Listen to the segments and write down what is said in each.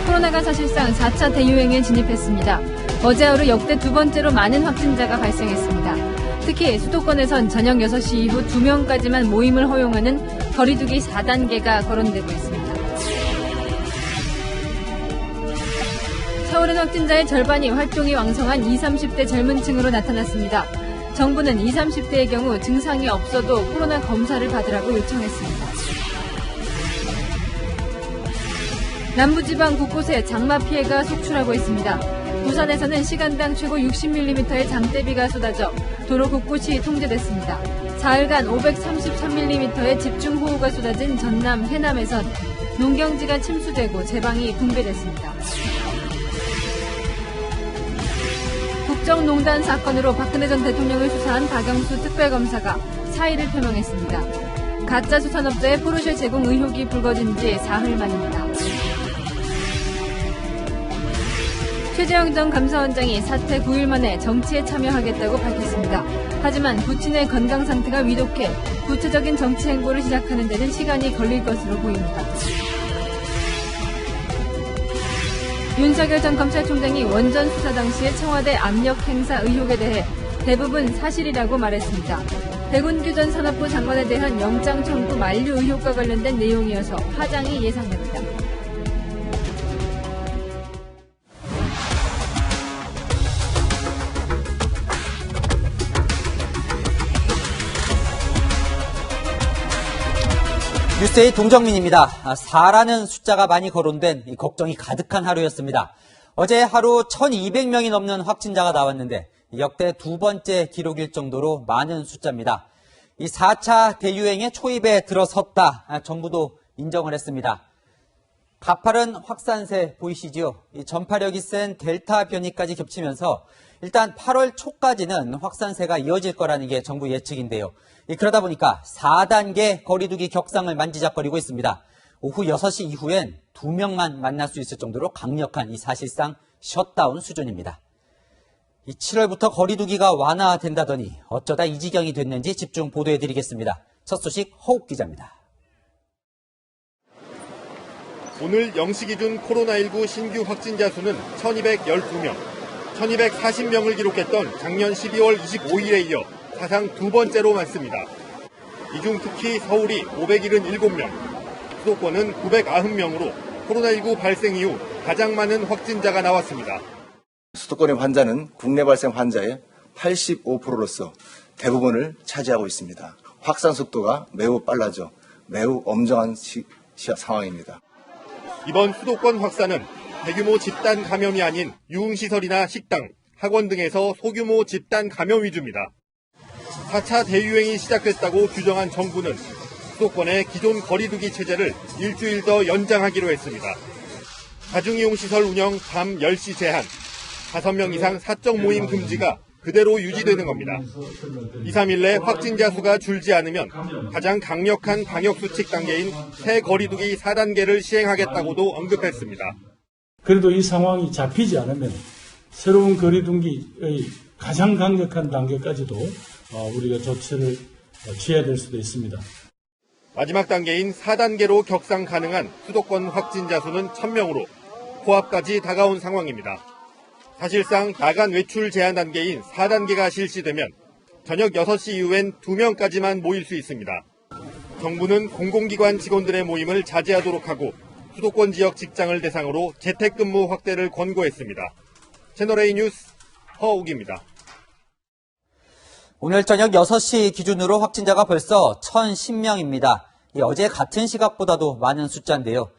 코로나가 사실상 4차 대유행에 진입했습니다. 어제 하루 역대 두 번째로 많은 확진자가 발생했습니다. 특히 수도권에선 저녁 6시 이후 2명까지만 모임을 허용하는 거리두기 4단계가 거론되고 있습니다. 서울은 확진자의 절반이 활동이 왕성한 20, 30대 젊은 층으로 나타났습니다. 정부는 20, 30대의 경우 증상이 없어도 코로나 검사를 받으라고 요청했습니다. 남부지방 곳곳에 장마 피해가 속출하고 있습니다. 부산에서는 시간당 최고 60mm의 장대비가 쏟아져 도로 곳곳이 통제됐습니다. 사흘간 533mm의 집중호우가 쏟아진 전남, 해남에선 농경지가 침수되고 제방이 붕괴됐습니다. 국정농단 사건으로 박근혜 전 대통령을 수사한 박영수 특별검사가 사의를 표명했습니다. 가짜 수산업자의 포르쉐 제공 의혹이 불거진 지 사흘 만입니다. 최재형 전 감사원장이 사퇴 9일 만에 정치에 참여하겠다고 밝혔습니다. 하지만 부친의 건강 상태가 위독해 구체적인 정치 행보를 시작하는 데는 시간이 걸릴 것으로 보입니다. 윤석열 전 검찰총장이 원전 수사 당시의 청와대 압력 행사 의혹에 대해 대부분 사실이라고 말했습니다. 백운규 전 산업부 장관에 대한 영장 청구 만료 의혹과 관련된 내용이어서 파장이 예상됩니다. 뉴스의 동정민입니다. 4라는 숫자가 많이 거론된 걱정이 가득한 하루였습니다. 어제 하루 1,200명이 넘는 확진자가 나왔는데 역대 두 번째 기록일 정도로 많은 숫자입니다. 이 4차 대유행의 초입에 들어섰다. 정부도 인정을 했습니다. 가파른 확산세 보이시죠? 이 전파력이 센 델타 변이까지 겹치면서 일단 8월 초까지는 확산세가 이어질 거라는 게 정부 예측인데요. 그러다 보니까 4단계 거리두기 격상을 만지작거리고 있습니다. 오후 6시 이후엔 2명만 만날 수 있을 정도로 강력한 이 사실상 셧다운 수준입니다. 7월부터 거리두기가 완화된다더니 어쩌다 이 지경이 됐는지 집중 보도해드리겠습니다. 첫 소식 허욱 기자입니다. 오늘 0시 기준 코로나19 신규 확진자 수는 1,212명, 1,240명을 기록했던 작년 12월 25일에 이어 사상 두 번째로 많습니다. 이 중 특히 서울이 577명, 수도권은 990명으로 코로나19 발생 이후 가장 많은 확진자가 나왔습니다. 수도권의 환자는 국내 발생 환자의 85%로서 대부분을 차지하고 있습니다. 확산 속도가 매우 빨라져 매우 엄정한 상황입니다. 이번 수도권 확산은 대규모 집단 감염이 아닌 유흥시설이나 식당, 학원 등에서 소규모 집단 감염 위주입니다. 4차 대유행이 시작됐다고 규정한 정부는 수도권의 기존 거리두기 체제를 일주일 더 연장하기로 했습니다. 다중이용시설 운영 밤 10시 제한, 5명 이상 사적 모임 금지가 그대로 유지되는 겁니다. 2, 3일 내 확진자 수가 줄지 않으면 가장 강력한 방역수칙 단계인 새 거리두기 4단계를 시행하겠다고도 언급했습니다. 그래도 이 상황이 잡히지 않으면 새로운 거리두기의 가장 강력한 단계까지도 우리가 조치를 취해야 될 수도 있습니다. 마지막 단계인 4단계로 격상 가능한 수도권 확진자 수는 1,000명으로 코앞까지 다가온 상황입니다. 사실상 야간 외출 제한 단계인 4단계가 실시되면 저녁 6시 이후엔 2명까지만 모일 수 있습니다. 정부는 공공기관 직원들의 모임을 자제하도록 하고 수도권 지역 직장을 대상으로 재택근무 확대를 권고했습니다. 채널A 뉴스 허욱입니다. 오늘 저녁 6시 기준으로 확진자가 벌써 1,010명입니다. 어제 같은 시각보다도 많은 숫자인데요.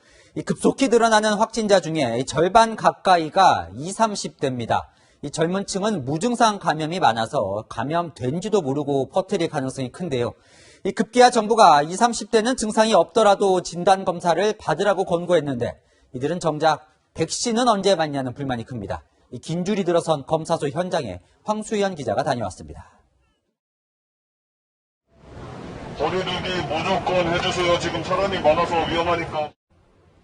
급속히 늘어나는 확진자 중에 절반 가까이가 20, 30대입니다. 젊은 층은 무증상 감염이 많아서 감염된지도 모르고 퍼뜨릴 가능성이 큰데요. 급기야 정부가 20, 30대는 증상이 없더라도 진단검사를 받으라고 권고했는데 이들은 정작 백신은 언제 맞냐는 불만이 큽니다. 긴 줄이 들어선 검사소 현장에 황수현 기자가 다녀왔습니다. 거리두기 무조건 해주세요. 지금 사람이 많아서 위험하니까.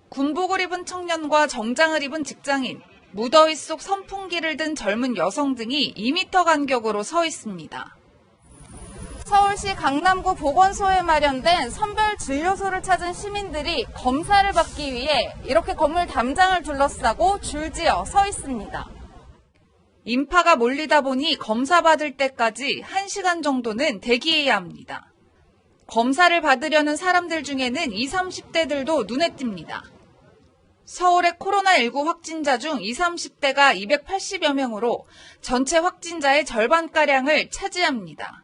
군복을 입은 청년과 정장을 입은 직장인, 무더위 속 선풍기를 든 젊은 여성 등이 2m 간격으로 서 있습니다. 서울시 강남구 보건소에 마련된 선별진료소를 찾은 시민들이 검사를 받기 위해 이렇게 건물 담장을 둘러싸고 줄지어 서 있습니다. 인파가 몰리다 보니 검사 받을 때까지 1시간 정도는 대기해야 합니다. 검사를 받으려는 사람들 중에는 20, 30대들도 눈에 띕니다. 서울의 코로나19 확진자 중 20, 30대가 280여 명으로 전체 확진자의 절반가량을 차지합니다.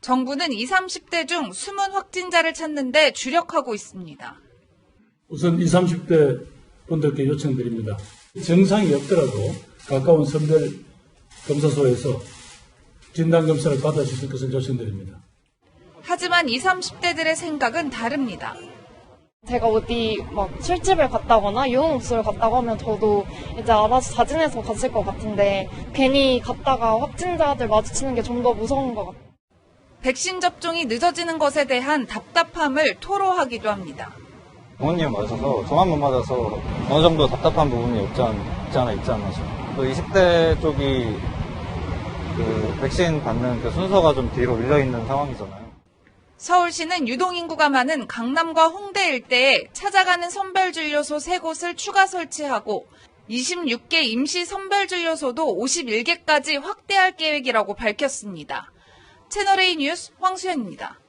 정부는 20, 30대 중 숨은 확진자를 찾는 데 주력하고 있습니다. 우선 20, 30대 분들께 요청드립니다. 증상이 없더라도 가까운 선별 검사소에서 진단검사를 받아주실 것을 요청드립니다. 하지만 20, 30대들의 생각은 다릅니다. 제가 어디 막 술집을 갔다거나 유흥업소를 갔다고 하면 저도 이제 알아서 자진해서 갔을 것 같은데 괜히 갔다가 확진자들 마주치는 게 좀 더 무서운 것 같아요. 백신 접종이 늦어지는 것에 대한 답답함을 토로하기도 합니다. 부모님 맞아서 저만 못 맞아서 어느 정도 답답한 부분이 없지 않나 싶어요. 또 20대 쪽이 그 백신 받는 그 순서가 좀 뒤로 밀려있는 상황이잖아요. 서울시는 유동인구가 많은 강남과 홍대 일대에 찾아가는 선별진료소 3곳을 추가 설치하고 26개 임시 선별진료소도 51개까지 확대할 계획이라고 밝혔습니다. 채널A 뉴스 황수연입니다.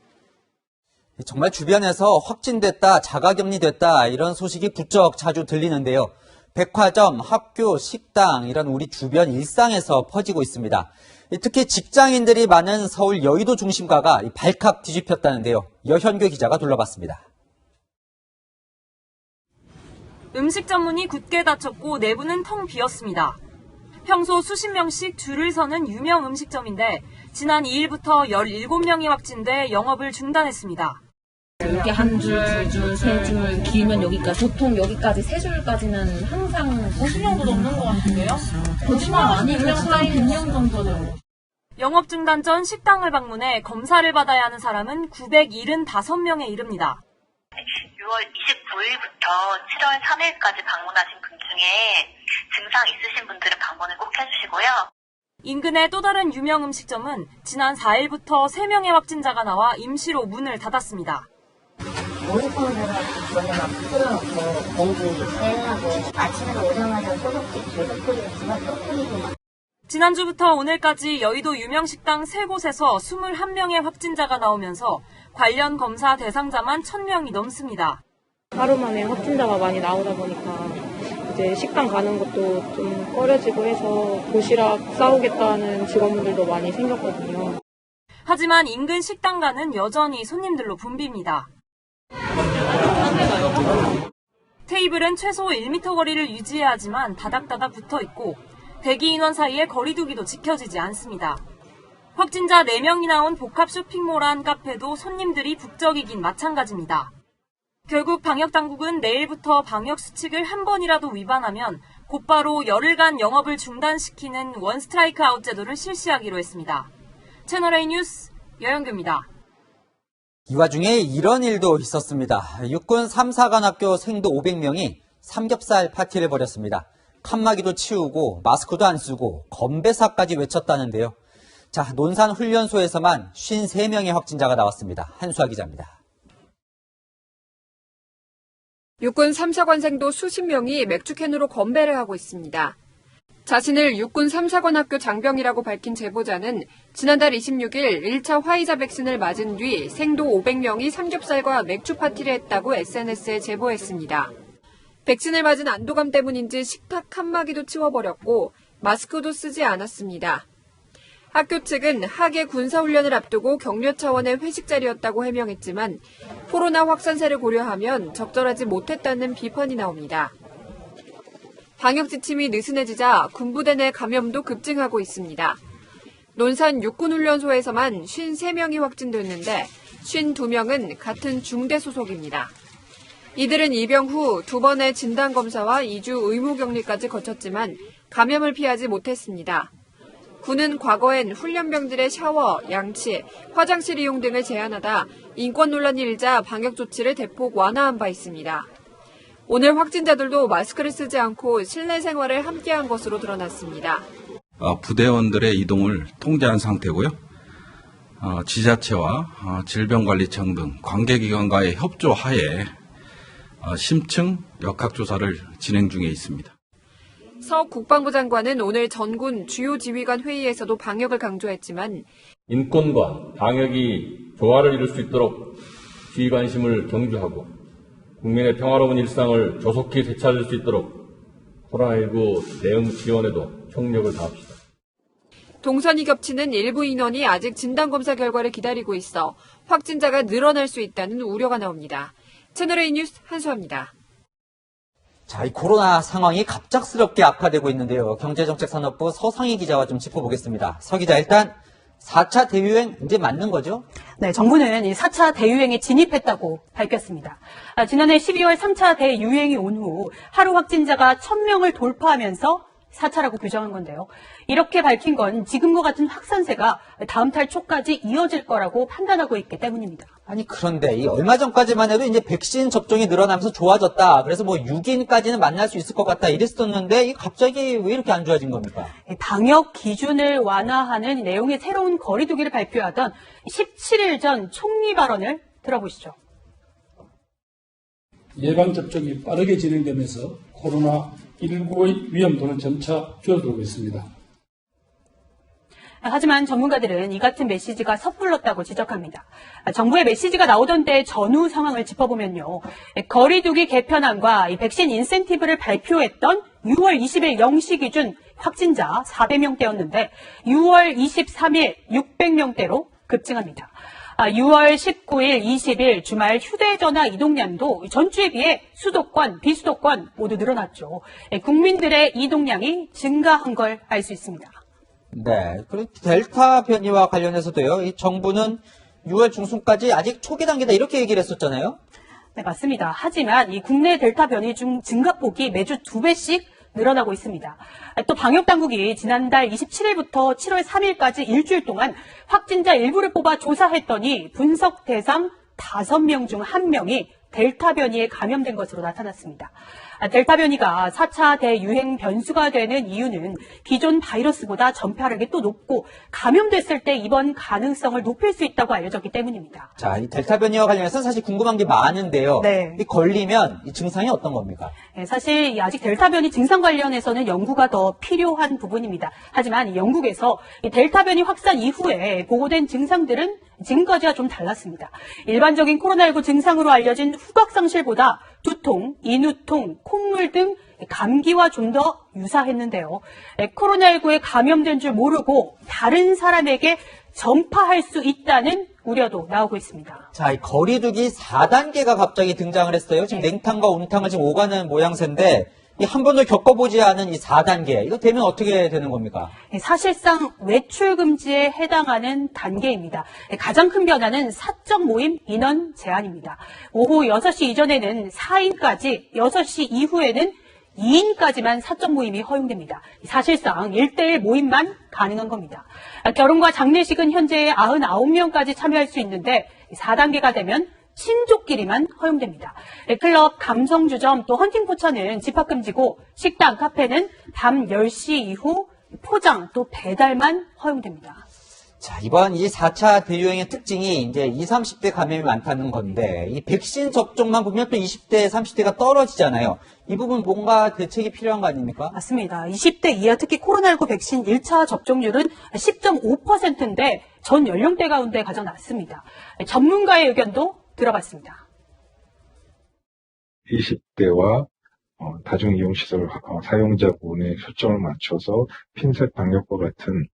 정말 주변에서 확진됐다, 자가격리됐다 이런 소식이 부쩍 자주 들리는데요. 백화점, 학교, 식당 이런 우리 주변 일상에서 퍼지고 있습니다. 특히 직장인들이 많은 서울 여의도 중심가가 발칵 뒤집혔다는데요. 여현교 기자가 둘러봤습니다. 음식점 문이 굳게 닫혔고 내부는 텅 비었습니다. 평소 수십 명씩 줄을 서는 유명 음식점인데 지난 2일부터 17명이 확진돼 영업을 중단했습니다. 이렇게 한 줄, 두 줄, 세 줄, 길면 여기까지, 보통 여기까지 세 줄까지는 항상 50명도 넘는 것 같은데요? 거짓말 아니고 사람 100명 정도는. 영업 중단 전 식당을 방문해 검사를 받아야 하는 사람은 975명에 이릅니다. 6월 29일부터 7월 3일까지 방문하신 분 중에 증상 있으신 분들은 방문을 꼭 해주시고요. 인근의 또 다른 유명 음식점은 지난 4일부터 3명의 확진자가 나와 임시로 문을 닫았습니다. 모니터들은 저희가 막 풀어놓고 공기 빼려고 아침에 오자마자 소독기 계속 뿌리고 주먹도 뿌리고. 지난주부터 오늘까지 여의도 유명 식당 3곳에서 21명의 확진자가 나오면서 관련 검사 대상자만 1000명이 넘습니다. 하루 만에 확진자가 많이 나오다 보니까 이제 식당 가는 것도 좀 꺼려지고 해서 도시락 싸오겠다는 직원분들도 많이 생겼거든요. 하지만 인근 식당가는 여전히 손님들로 붐빕니다. 테이블은 최소 1m 거리를 유지해야 하지만 다닥다닥 붙어 있고 대기 인원 사이에 거리 두기도 지켜지지 않습니다. 확진자 4명이 나온 복합 쇼핑몰 안 카페도 손님들이 북적이긴 마찬가지입니다. 결국 방역당국은 내일부터 방역수칙을 한 번이라도 위반하면 곧바로 열흘간 영업을 중단시키는 원스트라이크 아웃 제도를 실시하기로 했습니다. 채널A 뉴스 여영규입니다. 이 와중에 이런 일도 있었습니다. 육군 3사관학교 생도 500명이 삼겹살 파티를 벌였습니다. 칸막이도 치우고 마스크도 안 쓰고 건배사까지 외쳤다는데요. 자, 논산훈련소에서만 53명의 확진자가 나왔습니다. 한수아 기자입니다. 육군 3사관생도 수십 명이 맥주캔으로 건배를 하고 있습니다. 자신을 육군 3사관학교 장병이라고 밝힌 제보자는 지난달 26일 1차 화이자 백신을 맞은 뒤 생도 500명이 삼겹살과 맥주 파티를 했다고 SNS에 제보했습니다. 백신을 맞은 안도감 때문인지 식탁 칸막이도 치워버렸고 마스크도 쓰지 않았습니다. 학교 측은 하계 군사훈련을 앞두고 격려 차원의 회식 자리였다고 해명했지만 코로나 확산세를 고려하면 적절하지 못했다는 비판이 나옵니다. 방역 지침이 느슨해지자 군부대 내 감염도 급증하고 있습니다. 논산 육군훈련소에서만 53명이 확진됐는데 52명은 같은 중대 소속입니다. 이들은 입영 후 2번의 진단검사와 2주 의무격리까지 거쳤지만 감염을 피하지 못했습니다. 군은 과거엔 훈련병들의 샤워, 양치, 화장실 이용 등을 제한하다 인권 논란이 일자 방역 조치를 대폭 완화한 바 있습니다. 오늘 확진자들도 마스크를 쓰지 않고 실내 생활을 함께한 것으로 드러났습니다. 부대원들의 이동을 통제한 상태고요. 지자체와 질병관리청 등 관계기관과의 협조하에 심층 역학조사를 진행 중에 있습니다. 서 국방부 장관은 오늘 전군 주요 지휘관 회의에서도 방역을 강조했지만 인권과 방역이 조화를 이룰 수 있도록 지휘관심을 경주하고 국민의 평화로운 일상을 조속히 되찾을 수 있도록 코로나19 대응 지원에도 총력을 다합시다. 동선이 겹치는 일부 인원이 아직 진단검사 결과를 기다리고 있어 확진자가 늘어날 수 있다는 우려가 나옵니다. 채널A 뉴스 한수아입니다. 자, 이 코로나 상황이 갑작스럽게 악화되고 있는데요. 경제정책산업부 서상희 기자와 좀 짚어보겠습니다. 서 기자, 일단 4차 대유행 이제 맞는 거죠? 네, 정부는 이 4차 대유행에 진입했다고 밝혔습니다. 지난해 12월 3차 대유행이 온 후 하루 확진자가 1000명을 돌파하면서 4차라고 규정한 건데요. 이렇게 밝힌 건 지금과 같은 확산세가 다음 달 초까지 이어질 거라고 판단하고 있기 때문입니다. 아니, 그런데 이 얼마 전까지만 해도 이제 백신 접종이 늘어나면서 좋아졌다. 그래서 뭐 6인까지는 만날 수 있을 것 같다 이랬었는데 이 갑자기 왜 이렇게 안 좋아진 겁니까? 방역 기준을 완화하는 내용의 새로운 거리두기를 발표하던 17일 전 총리 발언을 들어보시죠. 예방접종이 빠르게 진행되면서 코로나19의 위험도는 점차 줄어들고 있습니다. 하지만 전문가들은 이 같은 메시지가 섣불렀다고 지적합니다. 정부의 메시지가 나오던 때 전후 상황을 짚어보면요. 거리두기 개편안과 이 백신 인센티브를 발표했던 6월 20일 0시 기준 확진자 400명대였는데 6월 23일 600명대로 급증합니다. 6월 19일, 20일 주말 휴대전화 이동량도 전주에 비해 수도권, 비수도권 모두 늘어났죠. 국민들의 이동량이 증가한 걸 알 수 있습니다. 네, 그리고 델타 변이와 관련해서도요. 이 정부는 6월 중순까지 아직 초기 단계다 이렇게 얘기를 했었잖아요. 네, 맞습니다. 하지만 이 국내 델타 변이 중 증가폭이 매주 2배씩 늘어나고 있습니다. 또 방역당국이 지난달 27일부터 7월 3일까지 일주일 동안 확진자 일부를 뽑아 조사했더니 분석 대상 5명 중 1명이 델타 변이에 감염된 것으로 나타났습니다. 델타 변이가 4차 대유행 변수가 되는 이유는 기존 바이러스보다 전파력이 또 높고 감염됐을 때 입원 가능성을 높일 수 있다고 알려졌기 때문입니다. 자, 이 델타 변이와 관련해서 사실 궁금한 게 많은데요. 네. 이 걸리면 이 증상이 어떤 겁니까? 네, 사실 아직 델타 변이 증상 관련해서는 연구가 더 필요한 부분입니다. 하지만 영국에서 이 델타 변이 확산 이후에 보고된 증상들은 지금까지와 좀 달랐습니다. 일반적인 코로나19 증상으로 알려진 후각상실보다 두통, 인후통, 콧물 등 감기와 좀 더 유사했는데요. 코로나19에 감염된 줄 모르고 다른 사람에게 전파할 수 있다는 우려도 나오고 있습니다. 자, 이 거리두기 4단계가 갑자기 등장을 했어요. 지금 냉탕과 온탕을 지금 오가는 모양새인데 이 한 번도 겪어보지 않은 이 4단계, 이거 되면 어떻게 되는 겁니까? 사실상 외출 금지에 해당하는 단계입니다. 가장 큰 변화는 사적 모임 인원 제한입니다. 오후 6시 이전에는 4인까지, 6시 이후에는 2인까지만 사적 모임이 허용됩니다. 사실상 1대1 모임만 가능한 겁니다. 결혼과 장례식은 현재 99명까지 참여할 수 있는데 4단계가 되면 친족끼리만 허용됩니다. 클럽, 감성주점, 또 헌팅포차는 집합금지고 식당, 카페는 밤 10시 이후 포장, 또 배달만 허용됩니다. 자, 이번 이 4차 대유행의 특징이 이제 20, 30대 감염이 많다는 건데 이 백신 접종만 보면 또 20대, 30대가 떨어지잖아요. 이 부분 뭔가 대책이 필요한 거 아닙니까? 맞습니다. 20대 이하 특히 코로나19 백신 1차 접종률은 10.5%인데 전 연령대 가운데 가장 낮습니다. 전문가의 의견도 들어봤습니다. 20대와 다중이용시설 사용자 부분에 초점을 맞춰서 핀셋 방역과 같은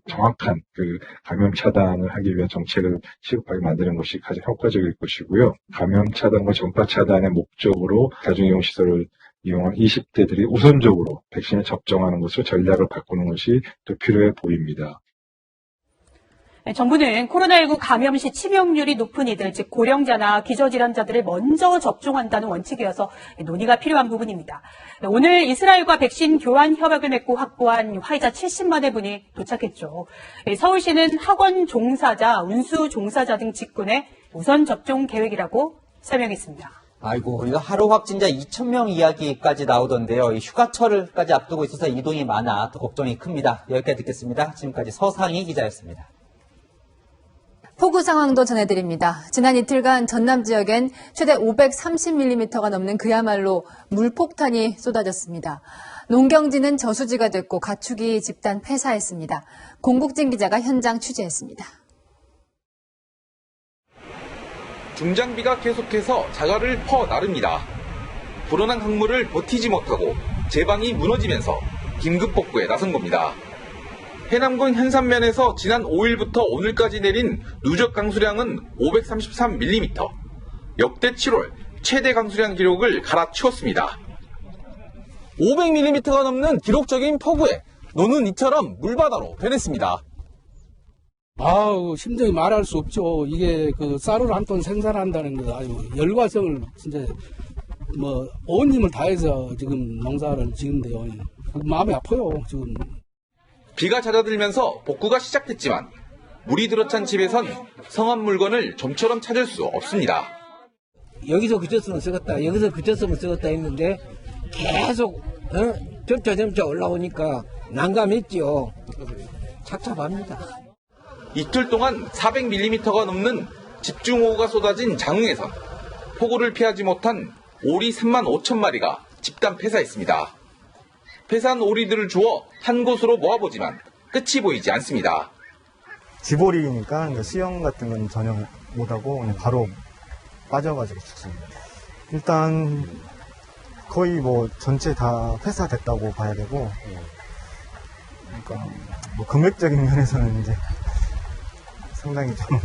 정확한 그 감염 차단을 하기 위한 정책을 시급하게 만드는 것이 가장 효과적일 것이고요. 감염 차단과 전파 차단의 목적으로 다중이용시설을 이용한 20대들이 우선적으로 백신을 접종하는 것으로 전략을 바꾸는 것이 또 필요해 보입니다. 정부는 코로나19 감염 시 치명률이 높은 이들, 즉 고령자나 기저질환자들을 먼저 접종한다는 원칙이어서 논의가 필요한 부분입니다. 오늘 이스라엘과 백신 교환 협약을 맺고 확보한 화이자 70만 회분이 도착했죠. 서울시는 학원 종사자, 운수 종사자 등 직군의 우선 접종 계획이라고 설명했습니다. 아이고, 이거 하루 확진자 2,000명 이야기까지 나오던데요. 이 휴가철까지 앞두고 있어서 이동이 많아 더 걱정이 큽니다. 여기까지 듣겠습니다. 지금까지 서상희 기자였습니다. 폭우 상황도 전해드립니다. 지난 이틀간 전남 지역엔 최대 530mm가 넘는 그야말로 물폭탄이 쏟아졌습니다. 농경지는 저수지가 됐고 가축이 집단 폐사했습니다. 공국진 기자가 현장 취재했습니다. 중장비가 계속해서 자갈을 퍼나릅니다. 불어난 강물을 버티지 못하고 제방이 무너지면서 긴급 복구에 나선 겁니다. 해남군 현산면에서 지난 5일부터 오늘까지 내린 누적 강수량은 533mm, 역대 7월 최대 강수량 기록을 갈아치웠습니다. 500mm가 넘는 기록적인 폭우에 노는 이처럼 물바다로 변했습니다. 아우, 심정이 말할 수 없죠. 이게 그 쌀을 한 톤 생산한다는 거 아주 열과성을 진짜 온 힘을 다해서 지금 농사를 지는데요. 마음이 아파요, 지금. 비가 잦아들면서 복구가 시작됐지만 물이 들어찬 집에선 성한 물건을 좀처럼 찾을 수 없습니다. 여기서 그쳤으면 쓰겠다, 여기서 그쳤으면 쓰겠다 했는데 계속 점차 올라오니까 난감했지요. 착잡합니다. 이틀 동안 400mm가 넘는 집중호우가 쏟아진 장흥에선 폭우를 피하지 못한 오리 3만 5천 마리가 집단 폐사했습니다. 폐사한 오리들을 주워 한 곳으로 모아보지만 끝이 보이지 않습니다. 지보리니까 수영 같은 건 전혀 못하고 그냥 바로 빠져가지고 죽습니다. 일단 거의 전체 다 폐사됐다고 봐야 되고, 그러니까 금액적인 면에서는 이제 상당히 좀.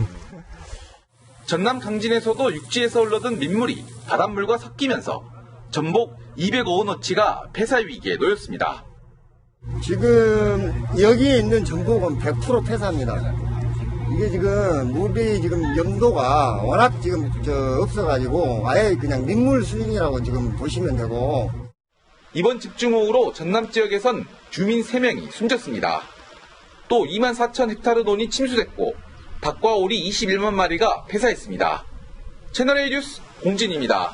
전남 강진에서도 육지에서 흘러든 민물이 바닷물과 섞이면서 전복 205원어치가 폐사 위기에 놓였습니다. 지금 여기에 있는 전복은 100% 폐사입니다. 이게 지금 물이 지금 염도가 워낙 지금 없어가지고 아예 그냥 민물 수준이라고 지금 보시면 되고. 이번 집중호우로 전남 지역에선 주민 3명이 숨졌습니다. 또 2만 4천 헥타르 논이 침수됐고 닭과 오리 21만 마리가 폐사했습니다. 채널A 뉴스 공진입니다.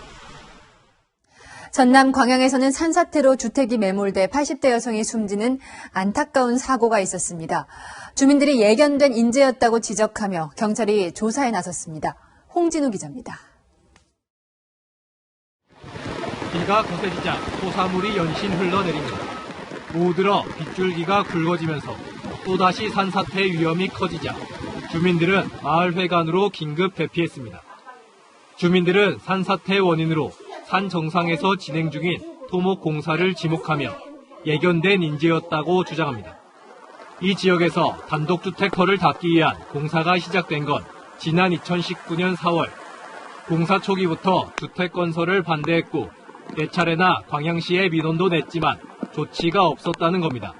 전남 광양에서는 산사태로 주택이 매몰돼 80대 여성이 숨지는 안타까운 사고가 있었습니다. 주민들이 예견된 인재였다고 지적하며 경찰이 조사에 나섰습니다. 홍진우 기자입니다. 비가 거세지자 토사물이 연신 흘러내립니다. 오후 들어 빗줄기가 굵어지면서 또다시 산사태 위험이 커지자 주민들은 마을회관으로 긴급 대피했습니다. 주민들은 산사태 원인으로 산 정상에서 진행 중인 토목 공사를 지목하며 예견된 인재였다고 주장합니다. 이 지역에서 단독주택터를 닫기 위한 공사가 시작된 건 지난 2019년 4월. 공사 초기부터 주택 건설을 반대했고 4차례나 광양시에 민원도 냈지만 조치가 없었다는 겁니다.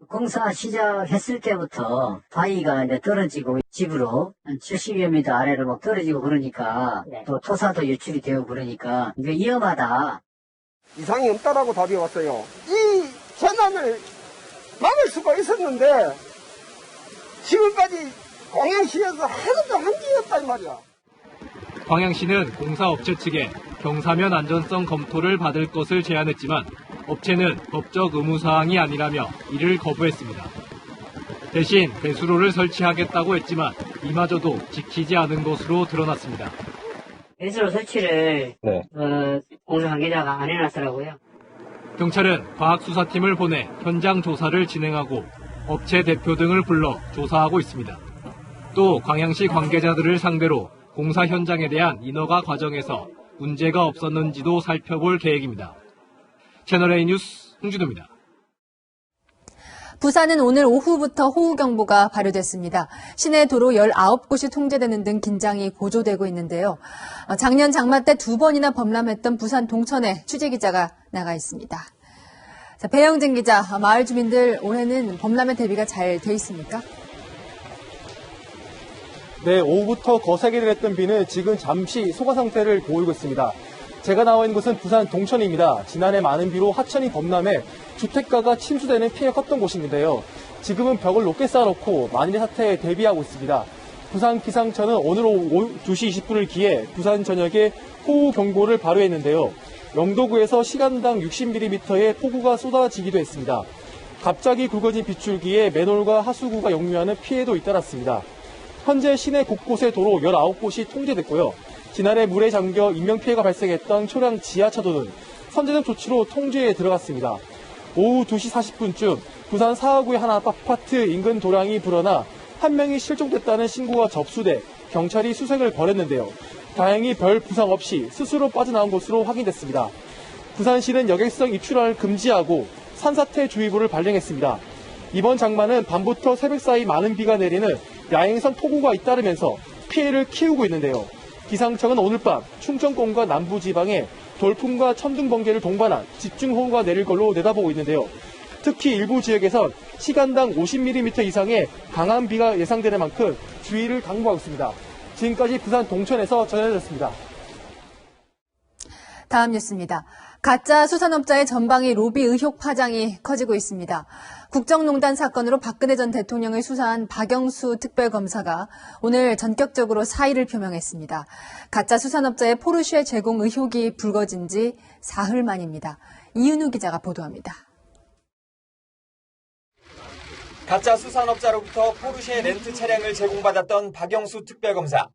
공사 시작했을 때부터 바위가 이제 떨어지고 집으로 한 70여 미터 아래로 막 떨어지고 그러니까 또 토사도 유출이 되고 그러니까 이게 위험하다. 이상이 없다라고 답이 왔어요. 이 재난을 막을 수가 있었는데 지금까지 광양시에서 하나도 한 게 없다 이 말이야. 광양시는 공사업체 측에 경사면 안전성 검토를 받을 것을 제안했지만 업체는 법적 의무사항이 아니라며 이를 거부했습니다. 대신 배수로를 설치하겠다고 했지만 이마저도 지키지 않은 것으로 드러났습니다. 배수로 설치를 공사 관계자가 안 해놨더라고요. 경찰은 과학수사팀을 보내 현장 조사를 진행하고 업체 대표 등을 불러 조사하고 있습니다. 또 광양시 관계자들을 상대로 공사 현장에 대한 인허가 과정에서 문제가 없었는지도 살펴볼 계획입니다. 채널A 뉴스 홍준호입니다. 부산은 오늘 오후부터 호우경보가 발효됐습니다. 시내 도로 19곳이 통제되는 등 긴장이 고조되고 있는데요. 작년 장마 때 2번이나 범람했던 부산 동천에 취재기자가 나가 있습니다. 자, 배영진 기자, 마을 주민들 올해는 범람의 대비가 잘 돼 있습니까? 네, 오후부터 거세게 내렸던 비는 지금 잠시 소강 상태를 보이고 있습니다. 제가 나와 있는 곳은 부산 동천입니다. 지난해 많은 비로 하천이 범람해 주택가가 침수되는 피해가 컸던 곳인데요. 지금은 벽을 높게 쌓아놓고 만일의 사태에 대비하고 있습니다. 부산기상청은 오늘 오후 2시 20분을 기해 부산 전역에 호우 경보를 발효했는데요. 영도구에서 시간당 60mm의 폭우가 쏟아지기도 했습니다. 갑자기 굵어진 빗줄기에 맨홀과 하수구가 역류하는 피해도 잇따랐습니다. 현재 시내 곳곳의 도로 19곳이 통제됐고요. 지난해 물에 잠겨 인명피해가 발생했던 초량 지하차도는 선제적 조치로 통제에 들어갔습니다. 오후 2시 40분쯤 부산 사하구의 한 아파트 인근 도량이 불어나 한 명이 실종됐다는 신고가 접수돼 경찰이 수색을 벌였는데요. 다행히 별 부상 없이 스스로 빠져나온 것으로 확인됐습니다. 부산시는 여객선 입출을 금지하고 산사태 주의보를 발령했습니다. 이번 장마는 밤부터 새벽 사이 많은 비가 내리는 야행성 폭우가 잇따르면서 피해를 키우고 있는데요. 기상청은 오늘 밤 충청권과 남부지방에 돌풍과 천둥 번개를 동반한 집중호우가 내릴 걸로 내다보고 있는데요. 특히 일부 지역에선 시간당 50mm 이상의 강한 비가 예상되는 만큼 주의를 당부하고 있습니다. 지금까지 부산 동천에서 전해드렸습니다. 다음 뉴스입니다. 가짜 수산업자의 전방위 로비 의혹 파장이 커지고 있습니다. 국정농단 사건으로 박근혜 전 대통령을 수사한 박영수 특별검사가 오늘 전격적으로 사의를 표명했습니다. 가짜 수산업자의 포르쉐 제공 의혹이 불거진 지 사흘 만입니다. 이은우 기자가 보도합니다. 가짜 수산업자로부터 포르쉐 렌트 차량을 제공받았던 박영수 특별검사.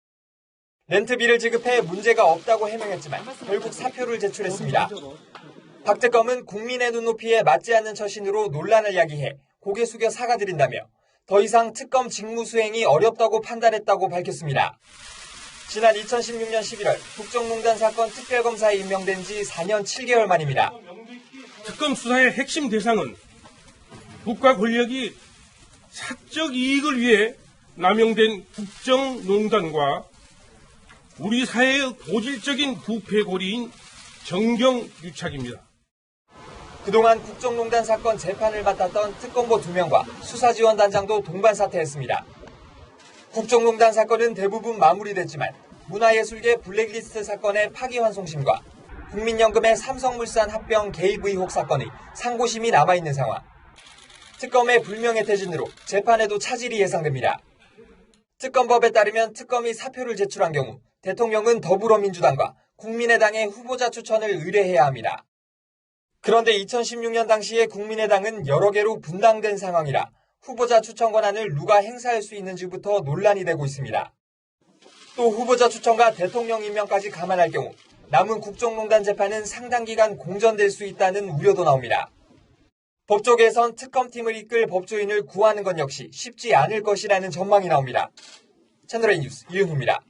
렌트비를 지급해 문제가 없다고 해명했지만 결국 사표를 제출했습니다. 박 특검은 국민의 눈높이에 맞지 않는 처신으로 논란을 야기해 고개 숙여 사과드린다며 더 이상 특검 직무 수행이 어렵다고 판단했다고 밝혔습니다. 지난 2016년 11월 국정농단 사건 특별검사에 임명된 지 4년 7개월 만입니다. 특검 수사의 핵심 대상은 국가 권력이 사적 이익을 위해 남용된 국정농단과 우리 사회의 고질적인 부패고리인 정경유착입니다. 그동안 국정농단 사건 재판을 맡았던 특검보 2명과 수사지원단장도 동반 사퇴했습니다. 국정농단 사건은 대부분 마무리됐지만 문화예술계 블랙리스트 사건의 파기환송심과 국민연금의 삼성물산 합병 개입 의혹 사건의 상고심이 남아있는 상황. 특검의 불명예 퇴진으로 재판에도 차질이 예상됩니다. 특검법에 따르면 특검이 사표를 제출한 경우 대통령은 더불어민주당과 국민의당의 후보자 추천을 의뢰해야 합니다. 그런데 2016년 당시에 국민의당은 여러 개로 분당된 상황이라 후보자 추천 권한을 누가 행사할 수 있는지부터 논란이 되고 있습니다. 또 후보자 추천과 대통령 임명까지 감안할 경우 남은 국정농단 재판은 상당 기간 공전될 수 있다는 우려도 나옵니다. 법조계에선 특검팀을 이끌 법조인을 구하는 건 역시 쉽지 않을 것이라는 전망이 나옵니다. 채널A 뉴스 이은우입니다.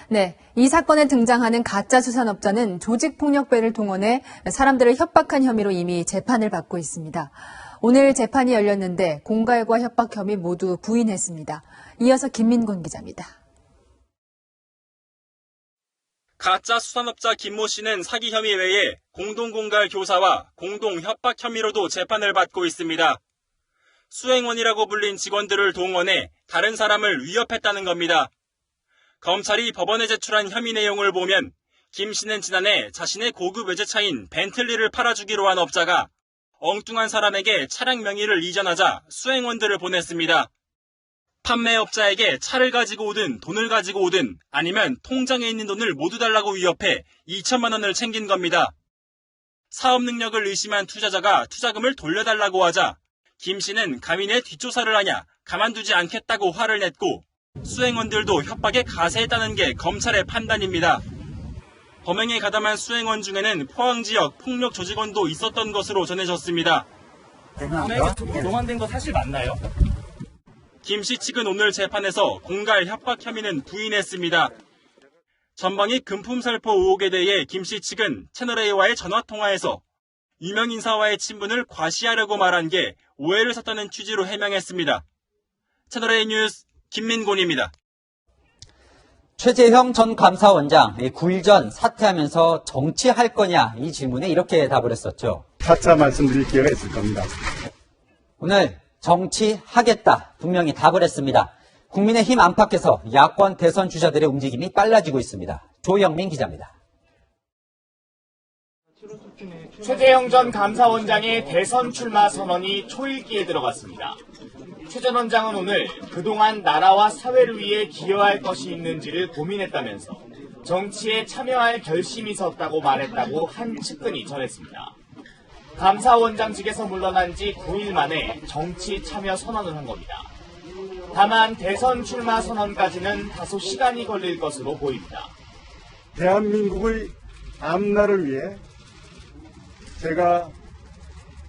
네, 이 사건에 등장하는 가짜 수산업자는 조직폭력배를 동원해 사람들을 협박한 혐의로 이미 재판을 받고 있습니다. 오늘 재판이 열렸는데 공갈과 협박 혐의 모두 부인했습니다. 이어서 김민곤 기자입니다. 가짜 수산업자 김모 씨는 사기 혐의 외에 공동공갈 교사와 공동협박 혐의로도 재판을 받고 있습니다. 수행원이라고 불린 직원들을 동원해 다른 사람을 위협했다는 겁니다. 검찰이 법원에 제출한 혐의 내용을 보면 김 씨는 지난해 자신의 고급 외제차인 벤틀리를 팔아주기로 한 업자가 엉뚱한 사람에게 차량 명의를 이전하자 수행원들을 보냈습니다. 판매업자에게 차를 가지고 오든 돈을 가지고 오든 아니면 통장에 있는 돈을 모두 달라고 위협해 2천만 원을 챙긴 겁니다. 사업 능력을 의심한 투자자가 투자금을 돌려달라고 하자 김 씨는 감히 내 뒷조사를 하냐 가만두지 않겠다고 화를 냈고 수행원들도 협박에 가세했다는 게 검찰의 판단입니다. 범행에 가담한 수행원 중에는 포항 지역 폭력 조직원도 있었던 것으로 전해졌습니다. 동원된 거 사실 맞나요? 김 씨 측은 오늘 재판에서 공갈 협박 혐의는 부인했습니다. 전방위 금품 살포 의혹에 대해 김 씨 측은 채널A와의 전화통화에서 유명 인사와의 친분을 과시하려고 말한 게 오해를 샀다는 취지로 해명했습니다. 채널A 뉴스 김민곤입니다. 최재형 전 감사원장 9일 전 사퇴하면서 정치할 거냐 이 질문에 이렇게 답을 했었죠. 차차 말씀드릴 기회가 있을 겁니다. 오늘 정치하겠다 분명히 답을 했습니다. 국민의힘 안팎에서 야권 대선 주자들의 움직임이 빨라지고 있습니다. 조영민 기자입니다. 최재형 전 감사원장의 대선 출마 선언이 초읽기에 들어갔습니다. 최 전 원장은 오늘 그동안 나라와 사회를 위해 기여할 것이 있는지를 고민했다면서 정치에 참여할 결심이 섰다고 말했다고 한 측근이 전했습니다. 감사원장직에서 물러난 지 9일 만에 정치 참여 선언을 한 겁니다. 다만 대선 출마 선언까지는 다소 시간이 걸릴 것으로 보입니다. 대한민국의 앞날을 위해 제가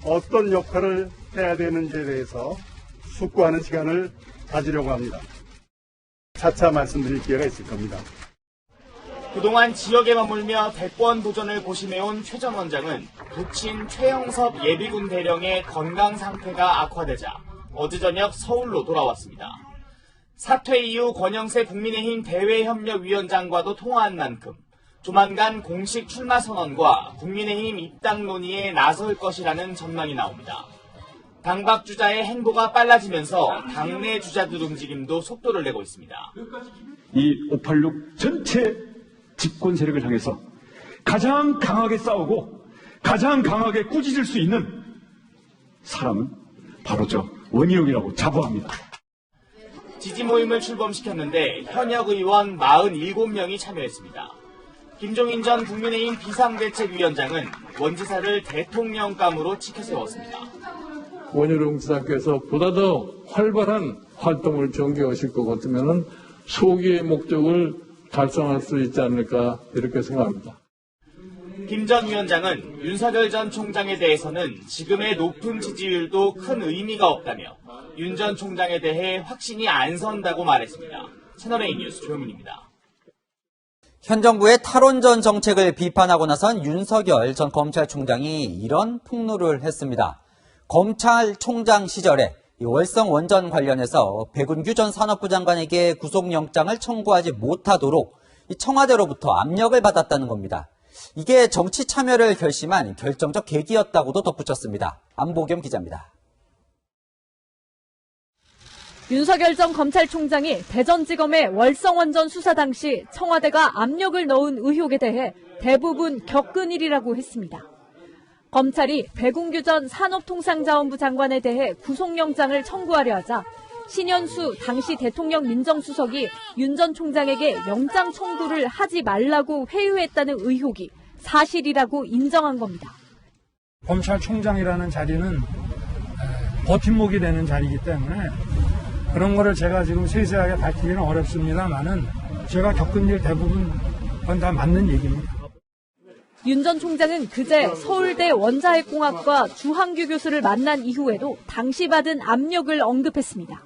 어떤 역할을 해야 되는지에 대해서 숙고하는 시간을 가지려고 합니다. 차차 말씀드릴 기회가 있을 겁니다. 그동안 지역에 머물며 대권 도전을 고심해온 최 전 원장은 부친 최영섭 예비군 대령의 건강 상태가 악화되자 어제 저녁 서울로 돌아왔습니다. 사퇴 이후 권영세 국민의힘 대외협력위원장과도 통화한 만큼 조만간 공식 출마 선언과 국민의힘 입당 논의에 나설 것이라는 전망이 나옵니다. 당박 주자의 행보가 빨라지면서 당내 주자들 움직임도 속도를 내고 있습니다. 이 586 전체 집권 세력을 향해서 가장 강하게 싸우고 가장 강하게 꾸짖을 수 있는 사람은 바로 저 원희룡이라고 자부합니다. 지지 모임을 출범시켰는데 현역 의원 47명이 참여했습니다. 김종인 전 국민의힘 비상대책위원장은 원지사를 대통령감으로 치켜세웠습니다. 원희룡 지사께서 보다 더 활발한 활동을 전개하실 것 같으면 소기의 목적을 달성할 수 있지 않을까 이렇게 생각합니다. 김 전 위원장은 윤석열 전 총장에 대해서는 지금의 높은 지지율도 큰 의미가 없다며 윤 전 총장에 대해 확신이 안 선다고 말했습니다. 채널A 뉴스 조현민입니다. 현 정부의 탈원전 정책을 비판하고 나선 윤석열 전 검찰총장이 이런 폭로를 했습니다. 검찰총장 시절에 월성 원전 관련해서 백운규 전 산업부 장관에게 구속영장을 청구하지 못하도록 청와대로부터 압력을 받았다는 겁니다. 이게 정치 참여를 결심한 결정적 계기였다고도 덧붙였습니다. 안보겸 기자입니다. 윤석열 전 검찰총장이 대전지검의 월성원전 수사 당시 청와대가 압력을 넣은 의혹에 대해 대부분 겪은 일이라고 했습니다. 검찰이 백운규 전 산업통상자원부 장관에 대해 구속영장을 청구하려 하자 신현수 당시 대통령 민정수석이 윤 전 총장에게 영장 청구를 하지 말라고 회유했다는 의혹이 사실이라고 인정한 겁니다. 검찰총장이라는 자리는 버팀목이 되는 자리이기 때문에 그런 거를 제가 지금 세세하게 밝히기는 어렵습니다만은 제가 겪은 일 대부분 그건 다 맞는 얘기입니다. 윤 전 총장은 그제 서울대 원자핵공학과 주한규 교수를 만난 이후에도 당시 받은 압력을 언급했습니다.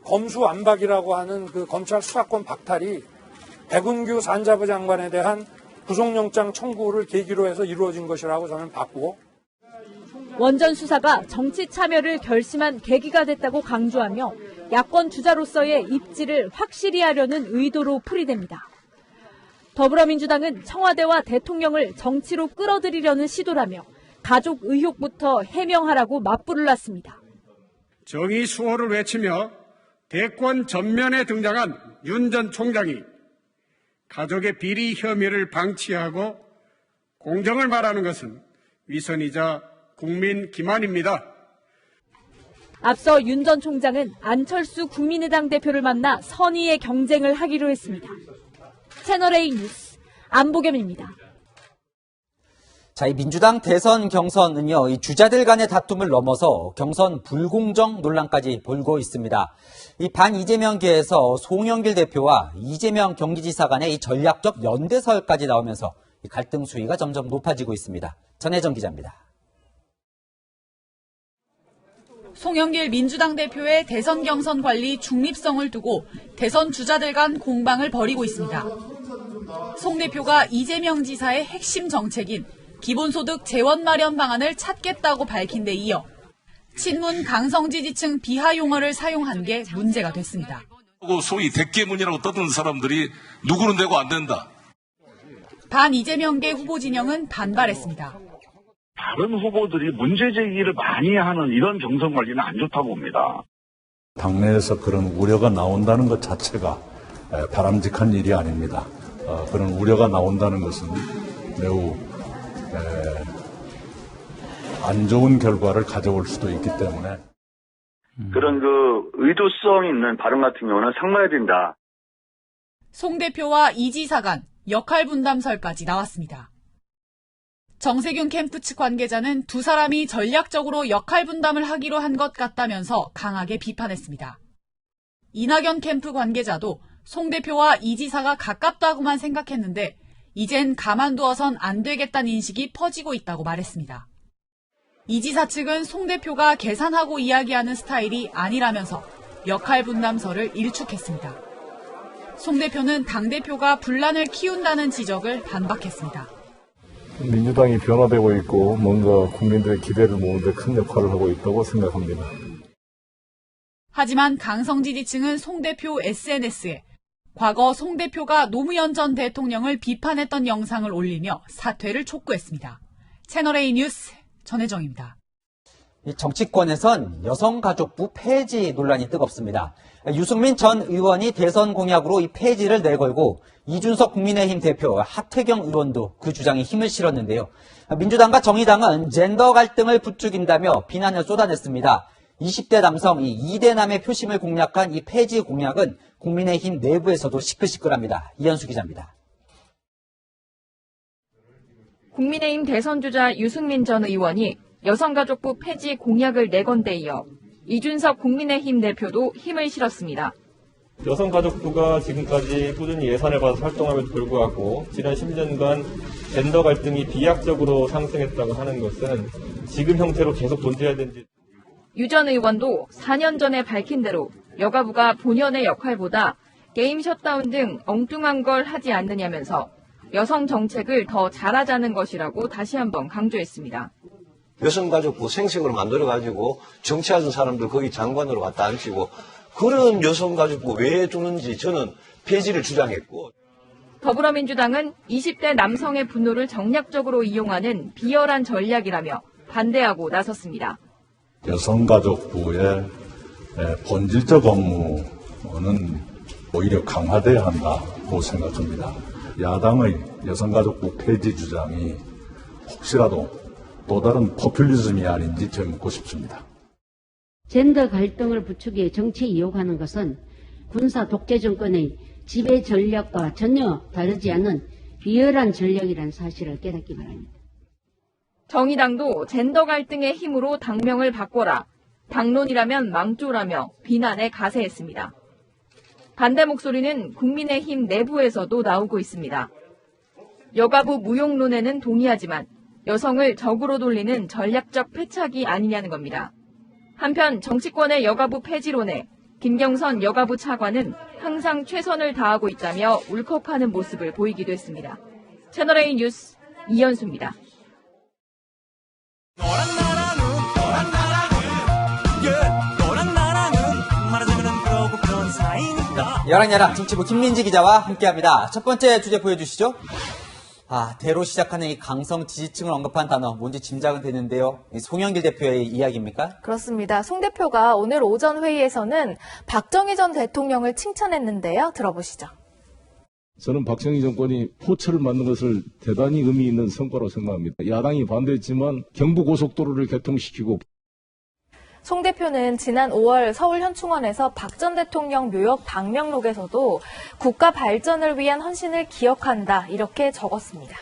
검수완박이라고 하는 그 검찰 수사권 박탈이 백운규 산자부 장관에 대한 구속영장 청구를 계기로 해서 이루어진 것이라고 저는 봤고, 원전 수사가 정치 참여를 결심한 계기가 됐다고 강조하며 야권 주자로서의 입지를 확실히 하려는 의도로 풀이됩니다. 더불어민주당은 청와대와 대통령을 정치로 끌어들이려는 시도라며 가족 의혹부터 해명하라고 맞불을 놨습니다. 정의 수호를 외치며 대권 전면에 등장한 윤 전 총장이 가족의 비리 혐의를 방치하고 공정을 말하는 것은 위선이자 국민 기만입니다. 앞서 윤 전 총장은 안철수 국민의당 대표를 만나 선의의 경쟁을 하기로 했습니다. 채널A 뉴스 안보겸입니다. 자, 이 민주당 대선 경선은요, 이 주자들 간의 다툼을 넘어서 경선 불공정 논란까지 불고 있습니다. 이 반 이재명계에서 송영길 대표와 이재명 경기지사 간의 이 전략적 연대설까지 나오면서 이 갈등 수위가 점점 높아지고 있습니다. 전혜정 기자입니다. 송영길 민주당 대표의 대선 경선 관리 중립성을 두고 대선 주자들 간 공방을 벌이고 있습니다. 송 대표가 이재명 지사의 핵심 정책인 기본소득 재원 마련 방안을 찾겠다고 밝힌 데 이어 친문 강성 지지층 비하 용어를 사용한 게 문제가 됐습니다. 소위 대깨문이라고 떠드는 사람들이 누구는 되고 안 된다. 반 이재명계 후보 진영은 반발했습니다. 다른 후보들이 문제 제기를 많이 하는 이런 경선 관리는 안 좋다고 봅니다. 당내에서 그런 우려가 나온다는 것 자체가 바람직한 일이 아닙니다. 그런 우려가 나온다는 것은 매우 안 좋은 결과를 가져올 수도 있기 때문에 그런 의도성 있는 발언 같은 경우는 상마해야 된다. 송 대표와 이 지사 간 역할 분담설까지 나왔습니다. 정세균 캠프 측 관계자는 두 사람이 전략적으로 역할 분담을 하기로 한 것 같다면서 강하게 비판했습니다. 이낙연 캠프 관계자도 송 대표와 이 지사가 가깝다고만 생각했는데 이젠 가만두어선 안 되겠다는 인식이 퍼지고 있다고 말했습니다. 이 지사 측은 송 대표가 계산하고 이야기하는 스타일이 아니라면서 역할 분담설을 일축했습니다. 송 대표는 당대표가 분란을 키운다는 지적을 반박했습니다. 민주당이 변화되고 있고 뭔가 국민들의 기대를 모으는 데 큰 역할을 하고 있다고 생각합니다. 하지만 강성 지지층은 송 대표 SNS에 과거 송 대표가 노무현 전 대통령을 비판했던 영상을 올리며 사퇴를 촉구했습니다. 채널A 뉴스 전혜정입니다. 정치권에선 여성가족부 폐지 논란이 뜨겁습니다. 유승민 전 의원이 대선 공약으로 이 폐지를 내걸고 이준석 국민의힘 대표, 하태경 의원도 그 주장에 힘을 실었는데요. 민주당과 정의당은 젠더 갈등을 부추긴다며 비난을 쏟아냈습니다. 20대 남성 이 2대남의 표심을 공략한 이 폐지 공약은 국민의힘 내부에서도 시끌시끌합니다. 이현수 기자입니다. 국민의힘 대선주자 유승민 전 의원이 여성가족부 폐지 공약을 내건 데 이어 이준석 국민의힘 대표도 힘을 실었습니다. 여성가족부가 지금까지 꾸준히 예산을 받아서 활동함에도 불구하고 지난 10년간 젠더 갈등이 비약적으로 상승했다고 하는 것은 지금 형태로 계속 존재해야 되는지. 유 전 의원도 4년 전에 밝힌 대로 여가부가 본연의 역할보다 게임 셧다운 등 엉뚱한 걸 하지 않느냐면서 여성 정책을 더 잘하자는 것이라고 다시 한번 강조했습니다. 여성가족부 생색으로 만들어가지고 정치하던 사람들 거기 장관으로 왔다 앉히고 그런 여성가족부 왜 두는지 저는 폐지를 주장했고. 더불어민주당은 20대 남성의 분노를 정략적으로 이용하는 비열한 전략이라며 반대하고 나섰습니다. 여성가족부의 본질적 업무는 오히려 강화돼야 한다고 생각합니다. 야당의 여성가족부 폐지 주장이 혹시라도 또 다른 포퓰리즘이 아닌지 묻고 싶습니다. 젠더 갈등을 부추기에 정치에 이용하는 것은 군사 독재 정권의 지배 전략과 전혀 다르지 않는 비열한 전략이라는 사실을 깨닫기 바랍니다. 정의당도 젠더 갈등의 힘으로 당명을 바꿔라, 당론이라면 망조라며 비난에 가세했습니다. 반대 목소리는 국민의힘 내부에서도 나오고 있습니다. 여가부 무용론에는 동의하지만 여성을 적으로 돌리는 전략적 패착이 아니냐는 겁니다. 한편 정치권의 여가부 폐지론에 김경선 여가부 차관은 항상 최선을 다하고 있다며 울컥하는 모습을 보이기도 했습니다. 채널A 뉴스 이현수입니다. 11야랑 정치부 김민지 기자와 함께합니다. 첫 번째 주제 보여주시죠. 대로 시작하는 이 강성 지지층을 언급한 단어, 뭔지 짐작은 되는데요. 송영길 대표의 이야기입니까? 그렇습니다. 송 대표가 오늘 오전 회의에서는 박정희 전 대통령을 칭찬했는데요. 들어보시죠. 저는 박정희 정권이 포철을 만든 것을 대단히 의미 있는 성과로 생각합니다. 야당이 반대했지만 경부고속도로를 개통시키고. 송 대표는 지난 5월 서울 현충원에서 박 전 대통령 묘역 방명록에서도 국가 발전을 위한 헌신을 기억한다 이렇게 적었습니다.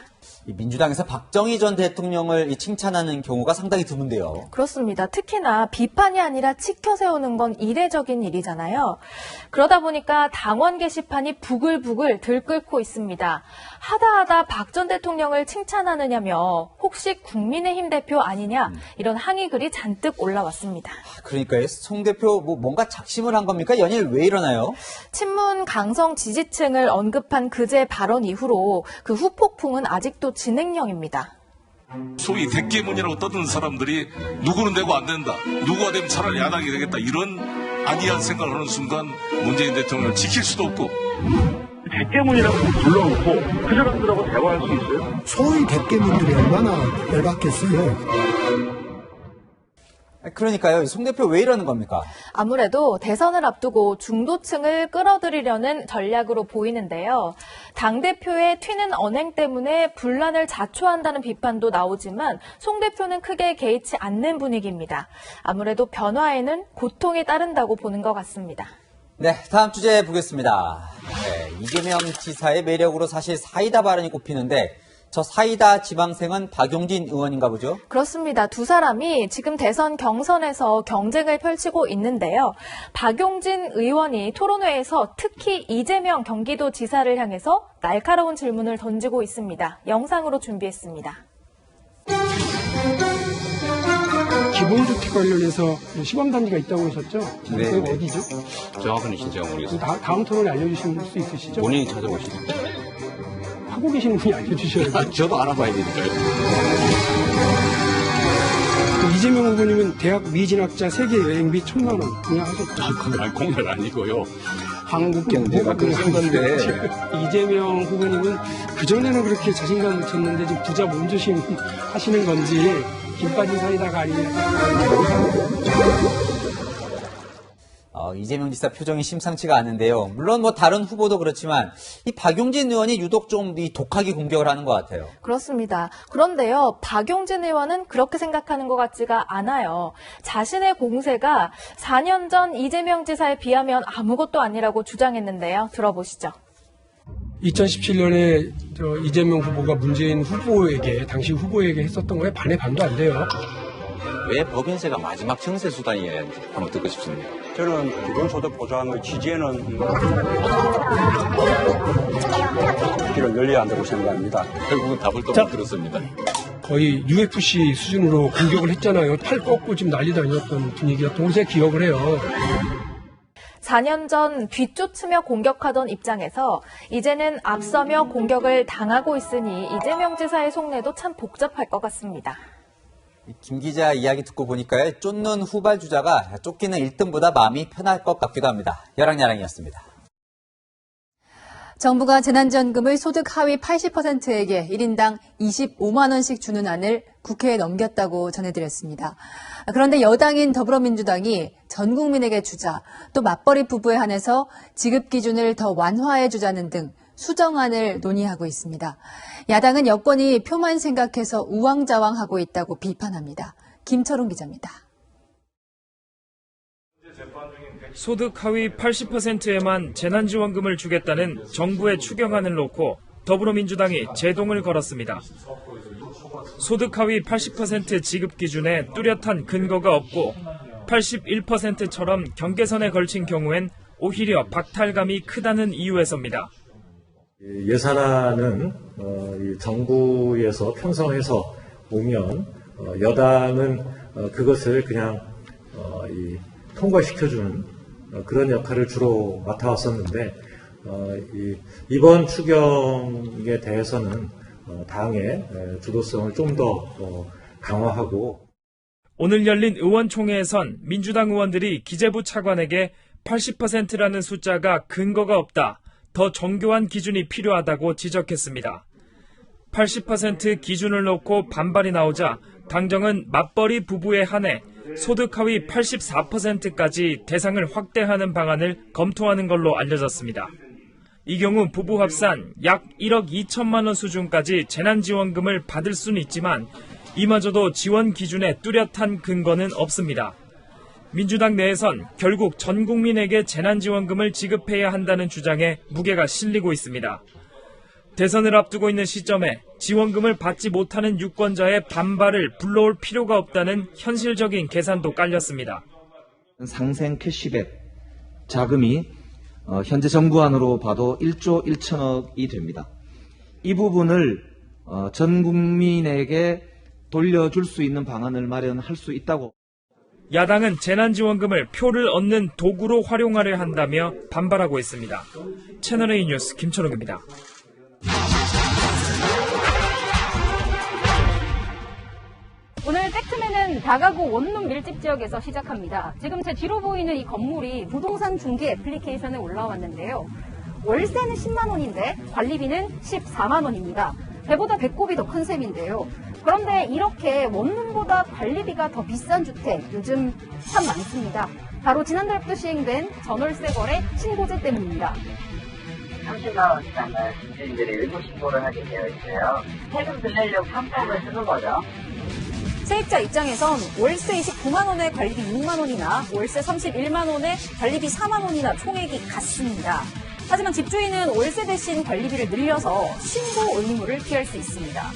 민주당에서 박정희 전 대통령을 칭찬하는 경우가 상당히 드문데요. 그렇습니다. 특히나 비판이 아니라 치켜 세우는 건 이례적인 일이잖아요. 그러다 보니까 당원 게시판이 부글부글 들끓고 있습니다. 하다하다 박 전 대통령을 칭찬하느냐며 혹시 국민의힘 대표 아니냐 이런 항의 글이 잔뜩 올라왔습니다. 그러니까요. 송 대표 뭔가 작심을 한 겁니까? 연일 왜 이러나요? 친문 강성 지지층을 언급한 그제 발언 이후로 그 후폭풍은 아직도 진행형입니다. 소위 대깨문이라고 떠드는 사람들이 누구는 되고 안 된다. 누구가 되면 차라리 야당이 되겠다. 이런 안이한 생각을 하는 순간 문재인 대통령을 지킬 수도 없고. 대깨문이라고 불러놓고 그 사람들하고 대화할 수 있어요? 소위 대깨문들이 얼마나 열받겠어요. 그러니까요. 송 대표 왜 이러는 겁니까? 아무래도 대선을 앞두고 중도층을 끌어들이려는 전략으로 보이는데요. 당대표의 튀는 언행 때문에 분란을 자초한다는 비판도 나오지만 송 대표는 크게 개의치 않는 분위기입니다. 아무래도 변화에는 고통이 따른다고 보는 것 같습니다. 네, 다음 주제 보겠습니다. 이재명 지사의 매력으로 사실 사이다 발언이 꼽히는데 저 사이다 지방생은 박용진 의원인가 보죠? 그렇습니다. 두 사람이 지금 대선 경선에서 경쟁을 펼치고 있는데요. 박용진 의원이 토론회에서 특히 이재명 경기도지사를 향해서 날카로운 질문을 던지고 있습니다. 영상으로 준비했습니다. 기본주택 관련해서 시범단지가 있다고 하셨죠? 네. 그게 어디죠? 정확한 신청 모르겠습니다. 다음 토론에 알려주실 수 있으시죠? 본인이 찾아보시죠. 하고 계시는 분이 알려주셔야 돼요. 저도 알아봐야 되니까요. 이재명 후보님은 대학 미진학자 세계 여행비 1,000만 원 공약하셨죠? 그건 공약 아니고요. 한국 경제가 그러신 건데. 이재명 후보님은 그전에는 그렇게 자신감 줬는데 지금 부자 몸조심 하시는 건지 김 빠진 사이다가 아니냐. 이재명 지사 표정이 심상치가 않은데요. 물론 다른 후보도 그렇지만 이 박용진 의원이 유독 좀 독하게 공격을 하는 것 같아요. 그렇습니다. 그런데요, 박용진 의원은 그렇게 생각하는 것 같지가 않아요. 자신의 공세가 4년 전 이재명 지사에 비하면 아무것도 아니라고 주장했는데요. 들어보시죠. 2017년에 이재명 후보가 문재인 후보에게, 당시 후보에게 했었던 거에 반의 반도 안 돼요. 왜 법인세가 마지막 정세 수단이어야 하는지 한번 듣고 싶습니다. 저는 기본소득 보장의 취지에는 길을 열려야 한다고 생각합니다. 결국은 답을 또 못 들었습니다. 거의 UFC 수준으로 공격을 했잖아요. 팔 꺾고 지금 난리 다녔던 분위기였던 걸 제가 기억을 해요. 4년 전 뒤쫓으며 공격하던 입장에서 이제는 앞서며 공격을 당하고 있으니 이재명 지사의 속내도 참 복잡할 것 같습니다. 김 기자 이야기 듣고 보니까요. 쫓는 후발주자가 쫓기는 1등보다 마음이 편할 것 같기도 합니다. 야랑야랑이었습니다. 정부가 재난지원금을 소득 하위 80%에게 1인당 25만 원씩 주는 안을 국회에 넘겼다고 전해드렸습니다. 그런데 여당인 더불어민주당이 전 국민에게 주자, 또 맞벌이 부부에 한해서 지급 기준을 더 완화해 주자는 등 수정안을 논의하고 있습니다. 야당은 여권이 표만 생각해서 우왕좌왕하고 있다고 비판합니다. 김철웅 기자입니다. 소득 하위 80%에만 재난지원금을 주겠다는 정부의 추경안을 놓고 더불어민주당이 제동을 걸었습니다. 소득 하위 80% 지급 기준에 뚜렷한 근거가 없고 81%처럼 경계선에 걸친 경우엔 오히려 박탈감이 크다는 이유에서입니다. 예산안은 정부에서 편성해서 오면 여당은 그것을 그냥 통과시켜주는 그런 역할을 주로 맡아왔었는데 이번 추경에 대해서는 당의 주도성을 좀 더 강화하고 오늘 열린 의원총회에선 민주당 의원들이 기재부 차관에게 80%라는 숫자가 근거가 없다, 더 정교한 기준이 필요하다고 지적했습니다. 80% 기준을 놓고 반발이 나오자 당정은 맞벌이 부부에 한해 소득 하위 84%까지 대상을 확대하는 방안을 검토하는 걸로 알려졌습니다. 이 경우 부부 합산 약 1억 2천만 원 수준까지 재난지원금을 받을 수는 있지만 이마저도 지원 기준에 뚜렷한 근거는 없습니다. 민주당 내에선 결국 전 국민에게 재난지원금을 지급해야 한다는 주장에 무게가 실리고 있습니다. 대선을 앞두고 있는 시점에 지원금을 받지 못하는 유권자의 반발을 불러올 필요가 없다는 현실적인 계산도 깔렸습니다. 상생 캐시백 자금이 현재 정부안으로 봐도 1조 1천억이 됩니다. 이 부분을 전 국민에게 돌려줄 수 있는 방안을 마련할 수 있다고. 야당은 재난지원금을 표를 얻는 도구로 활용하려 한다며 반발하고 있습니다. 채널A 뉴스 김철웅입니다. 오늘 팩트맨은 다가구 원룸 밀집 지역에서 시작합니다. 지금 제 뒤로 보이는 이 건물이 부동산 중개 애플리케이션에 올라왔는데요. 월세는 10만 원인데 관리비는 14만 원입니다. 배보다 배꼽이 더 큰 셈인데요. 그런데 이렇게 원룸보다 관리비가 더 비싼 주택 요즘 참 많습니다. 바로 지난달부터 시행된 전월세 거래 신고제 때문입니다. 30만 원 이상은 주민들이 일부 신고를 하게 되어 있어요. 세금 들려려고 편법을 쓰는 거죠. 세입자 입장에선 월세 29만 원에 관리비 6만 원이나 월세 31만 원에 관리비 4만 원이나 총액이 같습니다. 하지만 집주인은 월세 대신 관리비를 늘려서 신고 의무를 피할 수 있습니다.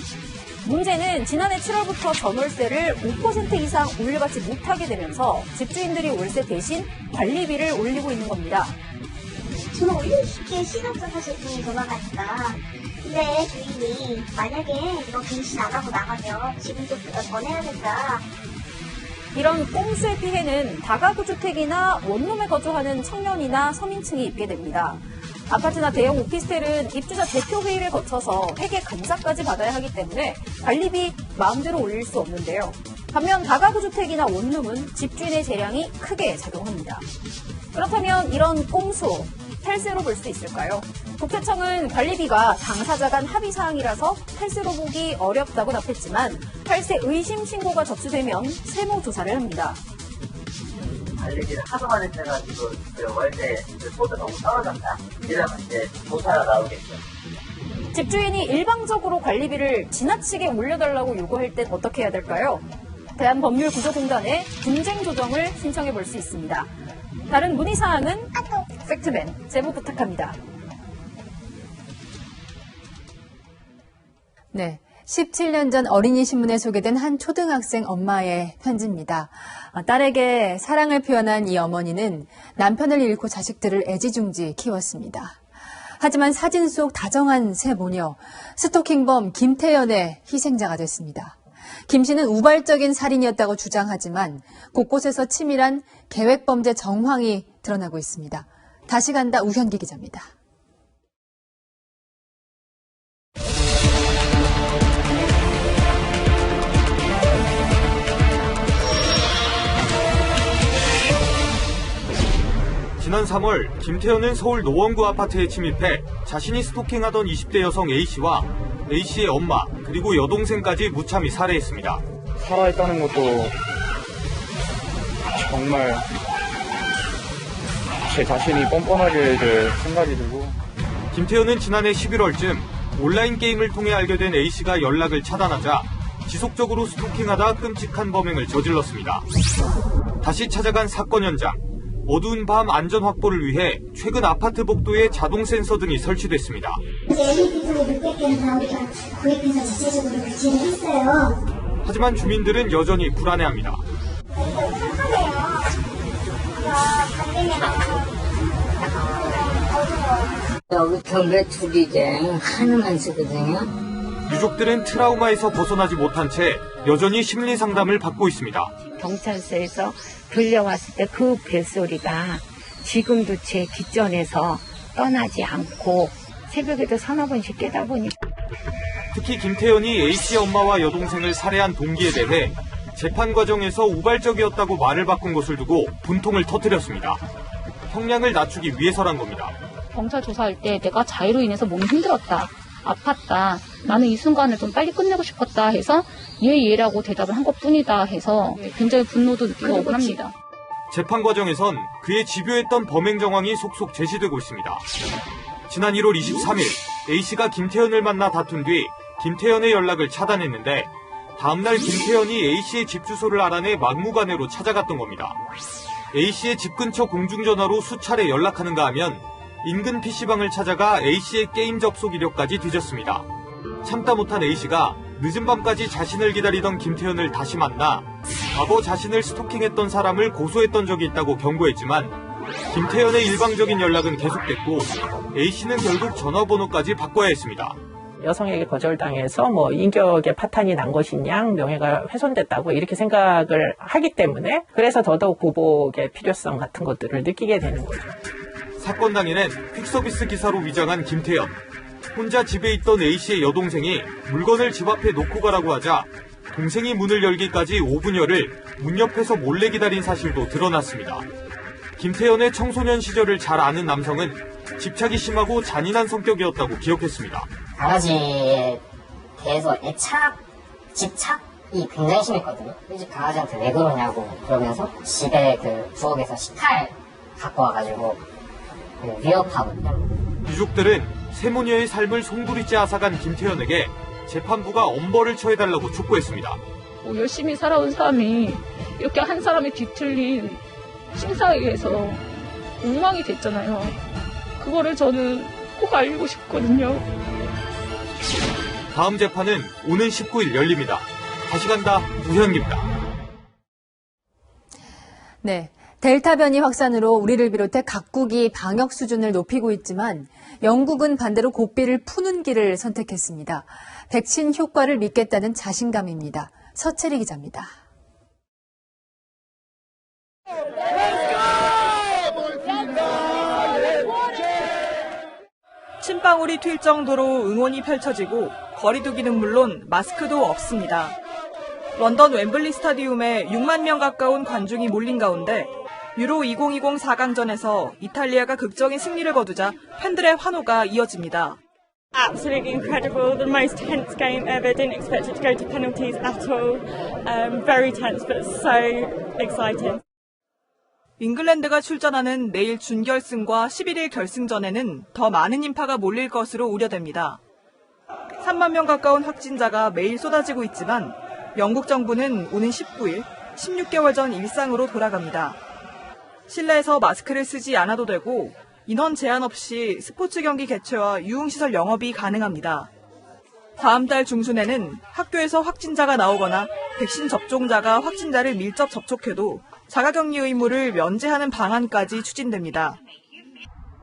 문제는 지난해 7월부터 전월세를 5% 이상 올려받지 못하게 되면서 집주인들이 월세 대신 관리비를 올리고 있는 겁니다. 저는 올리고 싶게 신청서 사실 돈이 돌아가니까. 근데 주인이 만약에 이거 갱신 안 하고 나가면 지금부터 더 내야겠다. 이런 꼼수의 피해는 다가구 주택이나 원룸에 거주하는 청년이나 서민층이 입게 됩니다. 아파트나 대형 오피스텔은 입주자 대표회의를 거쳐서 회계 감사까지 받아야 하기 때문에 관리비 마음대로 올릴 수 없는데요. 반면 다가구 주택이나 원룸은 집주인의 재량이 크게 작용합니다. 그렇다면 이런 꼼수, 탈세로 볼 수 있을까요? 국세청은 관리비가 당사자 간 합의 사항이라서 탈세로 보기 어렵다고 답했지만 탈세 의심 신고가 접수되면 세무 조사를 합니다. 관리비를 하도 많이 빼가지고 월세 소득 너무 떨어졌다. 이러면 이제 조사가 나오겠죠. 집주인이 일방적으로 관리비를 지나치게 올려달라고 요구할 땐 어떻게 해야 될까요? 대한법률구조공단에 분쟁 조정을 신청해 볼 수 있습니다. 다른 문의사항은 팩트맨 제보 부탁합니다. 네. 17년 전 어린이 신문에 소개된 한 초등학생 엄마의 편지입니다. 딸에게 사랑을 표현한 이 어머니는 남편을 잃고 자식들을 애지중지 키웠습니다. 하지만 사진 속 다정한 새 모녀, 스토킹범 김태연의 희생자가 됐습니다. 김 씨는 우발적인 살인이었다고 주장하지만 곳곳에서 치밀한 계획범죄 정황이 드러나고 있습니다. 다시 간다 우현기 기자입니다. 지난 3월 김태현은 서울 노원구 아파트에 침입해 자신이 스토킹하던 20대 여성 A씨와 A씨의 엄마 그리고 여동생까지 무참히 살해했습니다. 살아있다는 것도 정말 제 자신이 뻔뻔하게 생각이 들고. 김태현은 지난해 11월쯤 온라인 게임을 통해 알게 된 A씨가 연락을 차단하자 지속적으로 스토킹하다 끔찍한 범행을 저질렀습니다. 다시 찾아간 사건 현장. 어두운 밤 안전 확보를 위해 최근 아파트 복도에 자동 센서 등이 설치됐습니다. LED등을 늦게 끄는 사람들과 구입해서 자체적으로 배치를 했어요. 하지만 주민들은 여전히 불안해합니다. 여기부터 매출이제 하나만 쓰거든요. 유족들은 트라우마에서 벗어나지 못한 채 여전히 심리 상담을 받고 있습니다. 경찰서에서 들려왔을 때 그 벨소리가 지금도 제 귓전에서 떠나지 않고 새벽에도 서너 번씩 깨다 보니. 특히 김태현이 A씨 엄마와 여동생을 살해한 동기에 대해 재판 과정에서 우발적이었다고 말을 바꾼 것을 두고 분통을 터뜨렸습니다. 형량을 낮추기 위해서란 겁니다. 경찰 조사할 때 내가 자해로 인해서 몸이 힘들었다. 아팠다. 나는 이 순간을 좀 빨리 끝내고 싶었다 해서 예라고 대답을 한 것뿐이다 해서 굉장히 분노도 느끼고 억울합니다. 재판 과정에선 그의 집요했던 범행 정황이 속속 제시되고 있습니다. 지난 1월 23일 A씨가 김태현을 만나 다툰 뒤 김태현의 연락을 차단했는데 다음날 김태현이 A씨의 집 주소를 알아내 막무가내로 찾아갔던 겁니다. A씨의 집 근처 공중전화로 수차례 연락하는가 하면 인근 PC방을 찾아가 A씨의 게임 접속 이력까지 뒤졌습니다. 참다 못한 A씨가 늦은 밤까지 자신을 기다리던 김태현을 다시 만나 과거 자신을 스토킹했던 사람을 고소했던 적이 있다고 경고했지만 김태현의 일방적인 연락은 계속됐고 A씨는 결국 전화번호까지 바꿔야 했습니다. 여성에게 거절당해서 인격에 파탄이 난 것이냐, 명예가 훼손됐다고 이렇게 생각을 하기 때문에 그래서 더더욱 보복의 필요성 같은 것들을 느끼게 되는 거죠. 사건 당일엔 퀵서비스 기사로 위장한 김태현. 혼자 집에 있던 A씨의 여동생이 물건을 집 앞에 놓고 가라고 하자 동생이 문을 열기까지 5분여를 문 옆에서 몰래 기다린 사실도 드러났습니다. 김태현의 청소년 시절을 잘 아는 남성은 집착이 심하고 잔인한 성격이었다고 기억했습니다. 강아지에 대해서 집착이 굉장히 심했거든요. 우리 집 강아지한테 왜 그러냐고 그러면서 집에 부엌에서 식칼 갖고 와가지고 위협하거든요. 유족들은 세모녀의 삶을 송두리째 앗아간 김태현에게 재판부가 엄벌을 처해달라고 촉구했습니다. 열심히 살아온 사람이 이렇게 한 사람이 뒤틀린 심사에 의해서 엉망이 됐잖아요. 그거를 저는 꼭 알리고 싶거든요. 다음 재판은 오는 19일 열립니다. 다시 간다 우현기입니다. 네. 델타 변이 확산으로 우리를 비롯해 각국이 방역 수준을 높이고 있지만 영국은 반대로 고삐를 푸는 길을 선택했습니다. 백신 효과를 믿겠다는 자신감입니다. 서채리 기자입니다. 침방울이 튈 정도로 응원이 펼쳐지고 거리두기는 물론 마스크도 없습니다. 런던 웸블리 스타디움에 6만 명 가까운 관중이 몰린 가운데 유로 2020 4강전에서 이탈리아가 극적인 승리를 거두자 팬들의 환호가 이어집니다. Absolutely incredible. The most tense game ever. Didn't expect it to go to penalties at all. Very tense, but so exciting. 잉글랜드가 출전하는 내일 준결승과 11일 결승전에는 더 많은 인파가 몰릴 것으로 우려됩니다. 3만 명 가까운 확진자가 매일 쏟아지고 있지만 영국 정부는 오는 19일 16개월 전 일상으로 돌아갑니다. 실내에서 마스크를 쓰지 않아도 되고 인원 제한 없이 스포츠 경기 개최와 유흥시설 영업이 가능합니다. 다음 달 중순에는 학교에서 확진자가 나오거나 백신 접종자가 확진자를 밀접 접촉해도 자가격리 의무를 면제하는 방안까지 추진됩니다.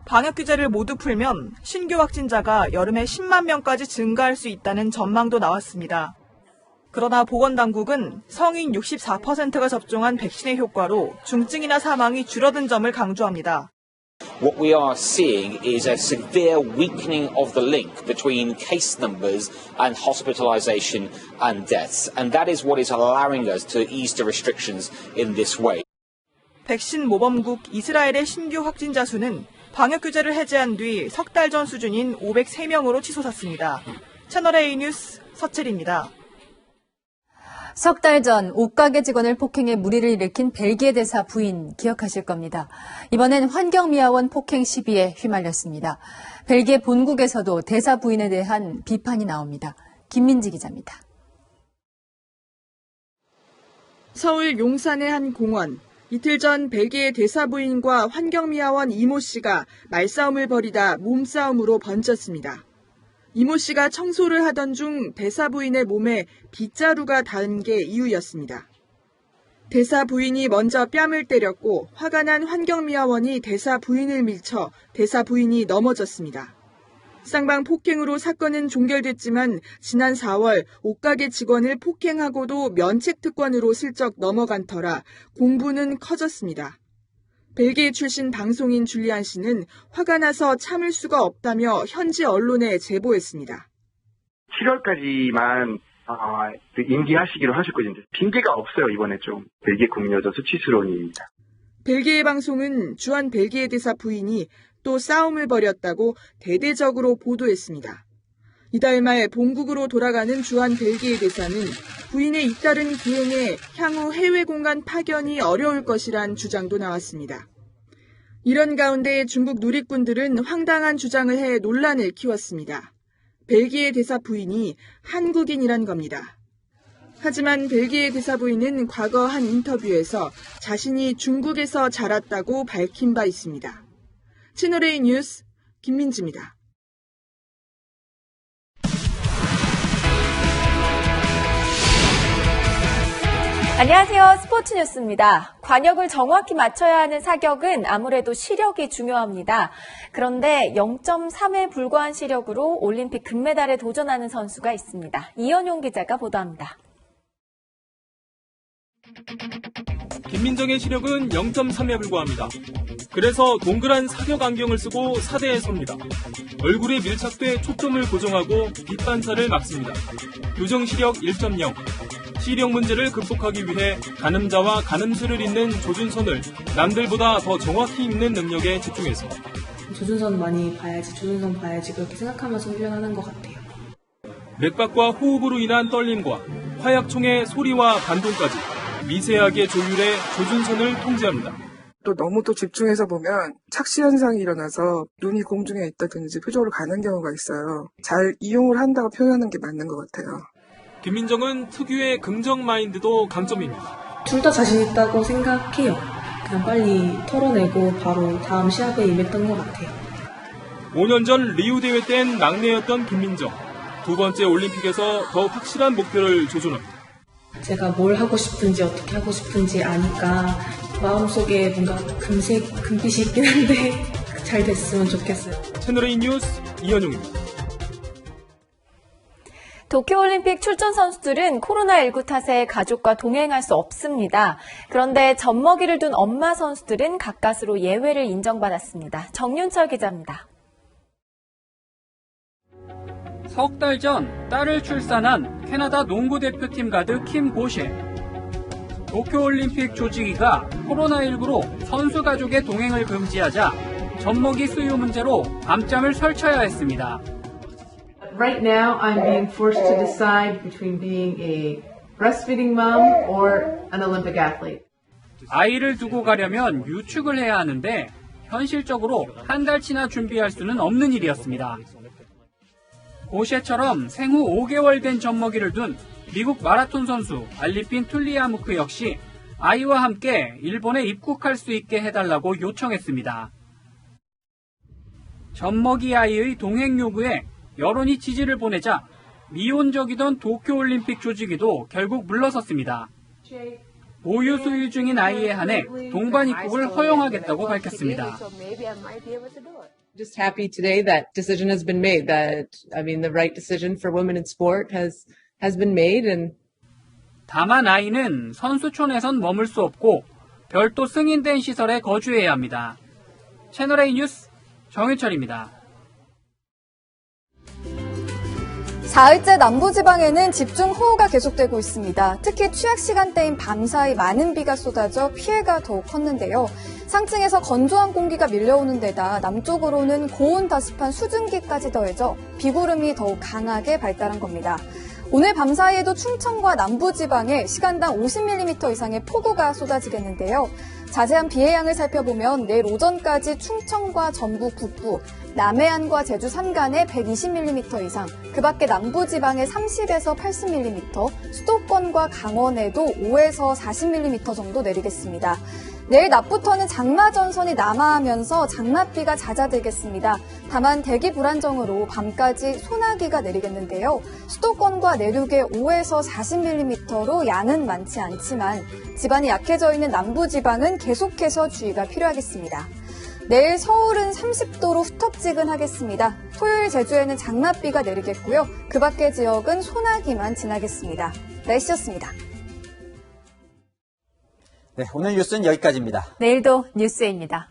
방역 규제를 모두 풀면 신규 확진자가 여름에 10만 명까지 증가할 수 있다는 전망도 나왔습니다. 그러나 보건당국은 성인 64%가 접종한 백신의 효과로 중증이나 사망이 줄어든 점을 강조합니다. What we are seeing is a severe weakening of the link between case numbers and hospitalization and deaths. And that is what is allowing us to ease the restrictions in this way. 백신 모범국 이스라엘의 신규 확진자 수는 방역 규제를 해제한 뒤 석 달 전 수준인 503명으로 치솟았습니다. 채널A 뉴스 서채리입니다. 석 달 전 옷가게 직원을 폭행해 물의를 일으킨 벨기에 대사 부인 기억하실 겁니다. 이번엔 환경미화원 폭행 시비에 휘말렸습니다. 벨기에 본국에서도 대사 부인에 대한 비판이 나옵니다. 김민지 기자입니다. 서울 용산의 한 공원. 이틀 전 벨기에 대사 부인과 환경미화원 이모 씨가 말싸움을 벌이다 몸싸움으로 번졌습니다. 이모 씨가 청소를 하던 중 대사 부인의 몸에 빗자루가 닿은 게 이유였습니다. 대사 부인이 먼저 뺨을 때렸고 화가 난 환경미화원이 대사 부인을 밀쳐 대사 부인이 넘어졌습니다. 쌍방 폭행으로 사건은 종결됐지만 지난 4월 옷가게 직원을 폭행하고도 면책특권으로 슬쩍 넘어간 터라 공분은 커졌습니다. 벨기에 출신 방송인 줄리안 씨는 화가 나서 참을 수가 없다며 현지 언론에 제보했습니다. 7월까지만 임기하시기로 하셨거든요. 핑계가 없어요. 이번에 좀 벨기에 국민여자 수치스러운 일입니다. 벨기에 방송은 주한 벨기에 대사 부인이 또 싸움을 벌였다고 대대적으로 보도했습니다. 이달 말 본국으로 돌아가는 주한 벨기에 대사는 부인의 잇따른 기행에 향후 해외 공간 파견이 어려울 것이란 주장도 나왔습니다. 이런 가운데 중국 누리꾼들은 황당한 주장을 해 논란을 키웠습니다. 벨기에 대사 부인이 한국인이란 겁니다. 하지만 벨기에 대사 부인은 과거 한 인터뷰에서 자신이 중국에서 자랐다고 밝힌 바 있습니다. 채널A 뉴스 김민지입니다. 안녕하세요. 스포츠 뉴스입니다. 관역을 정확히 맞춰야 하는 사격은 아무래도 시력이 중요합니다. 그런데 0.3에 불과한 시력으로 올림픽 금메달에 도전하는 선수가 있습니다. 이현용 기자가 보도합니다. 김민정의 시력은 0.3에 불과합니다. 그래서 동그란 사격 안경을 쓰고 사대에 섭니다. 얼굴에 밀착돼 초점을 고정하고 빛 반사를 막습니다. 교정 시력 1.0. 시력 문제를 극복하기 위해 가늠자와 가늠술을 잇는 조준선을 남들보다 더 정확히 읽는 능력에 집중했습니다. 조준선 많이 봐야지, 조준선 봐야지 그렇게 생각하면서 훈련하는 것 같아요. 맥박과 호흡으로 인한 떨림과 화약총의 소리와 반동까지 미세하게 조율해 조준선을 통제합니다. 또 너무 또 집중해서 보면 착시 현상이 일어나서 눈이 공중에 있다든지 표적으로 가는 경우가 있어요. 잘 이용을 한다고 표현하는 게 맞는 것 같아요. 김민정은 특유의 긍정 마인드도 강점입니다. 둘 다 자신 있다고 생각해요. 그냥 빨리 털어내고 바로 다음 시합에 임했던 것 같아요. 5년 전 리우 대회 땐 막내였던 김민정. 두 번째 올림픽에서 더 확실한 목표를 조준은. 제가 뭘 하고 싶은지 어떻게 하고 싶은지 아니까 마음속에 뭔가 금빛이 있긴 한데 잘 됐으면 좋겠어요. 채널A 뉴스 이현용입니다. 도쿄올림픽 출전 선수들은 코로나19 탓에 가족과 동행할 수 없습니다. 그런데 젖먹이를 둔 엄마 선수들은 가까스로 예외를 인정받았습니다. 정윤철 기자입니다. 석 달 전 딸을 출산한 캐나다 농구 대표팀 가드 킴 보셰. 도쿄올림픽 조직위가 코로나19로 선수 가족의 동행을 금지하자 젖먹이 수유 문제로 밤잠을 설쳐야 했습니다. Right now, I'm being forced to decide between being a breastfeeding mom or an Olympic athlete. 아이를 두고 가려면 유축을 해야 하는데 현실적으로 한 달치나 준비할 수는 없는 일이었습니다. 보셰처럼 생후 5개월 된 젖먹이를 둔 미국 마라톤 선수 알리핀 툴리아무크 역시 아이와 함께 일본에 입국할 수 있게 해달라고 요청했습니다. 젖먹이 아이의 동행 요구에 여론이 지지를 보내자 미온적이던 도쿄올림픽 조직위도 결국 물러섰습니다. 모유 수유 중인 아이에 한해 동반 입국을 허용하겠다고 밝혔습니다. Just happy today that decision has been made. That the right decision for women in sport has been made. And 다만 아이는 선수촌에선 머물 수 없고 별도 승인된 시설에 거주해야 합니다. 채널A 뉴스 정윤철입니다. 사흘째 남부지방에는 집중호우가 계속되고 있습니다. 특히 취약 시간대인 밤사이 많은 비가 쏟아져 피해가 더욱 컸는데요. 상층에서 건조한 공기가 밀려오는 데다 남쪽으로는 고온 다습한 수증기까지 더해져 비구름이 더욱 강하게 발달한 겁니다. 오늘 밤사이에도 충청과 남부지방에 시간당 50mm 이상의 폭우가 쏟아지겠는데요. 자세한 비의 양을 살펴보면 내일 오전까지 충청과 전북 북부, 남해안과 제주 산간에 120mm 이상, 그 밖에 남부지방에 30에서 80mm, 수도권과 강원에도 5에서 40mm 정도 내리겠습니다. 내일 낮부터는 장마전선이 남하하면서 장맛비가 잦아들겠습니다. 다만 대기 불안정으로 밤까지 소나기가 내리겠는데요. 수도권과 내륙에 5에서 40mm로 양은 많지 않지만 지반이 약해져 있는 남부지방은 계속해서 주의가 필요하겠습니다. 내일 서울은 30도로 후텁지근하겠습니다. 토요일 제주에는 장맛비가 내리겠고요. 그 밖의 지역은 소나기만 지나겠습니다. 날씨였습니다. 네, 오늘 뉴스는 여기까지입니다. 내일도 뉴스입니다.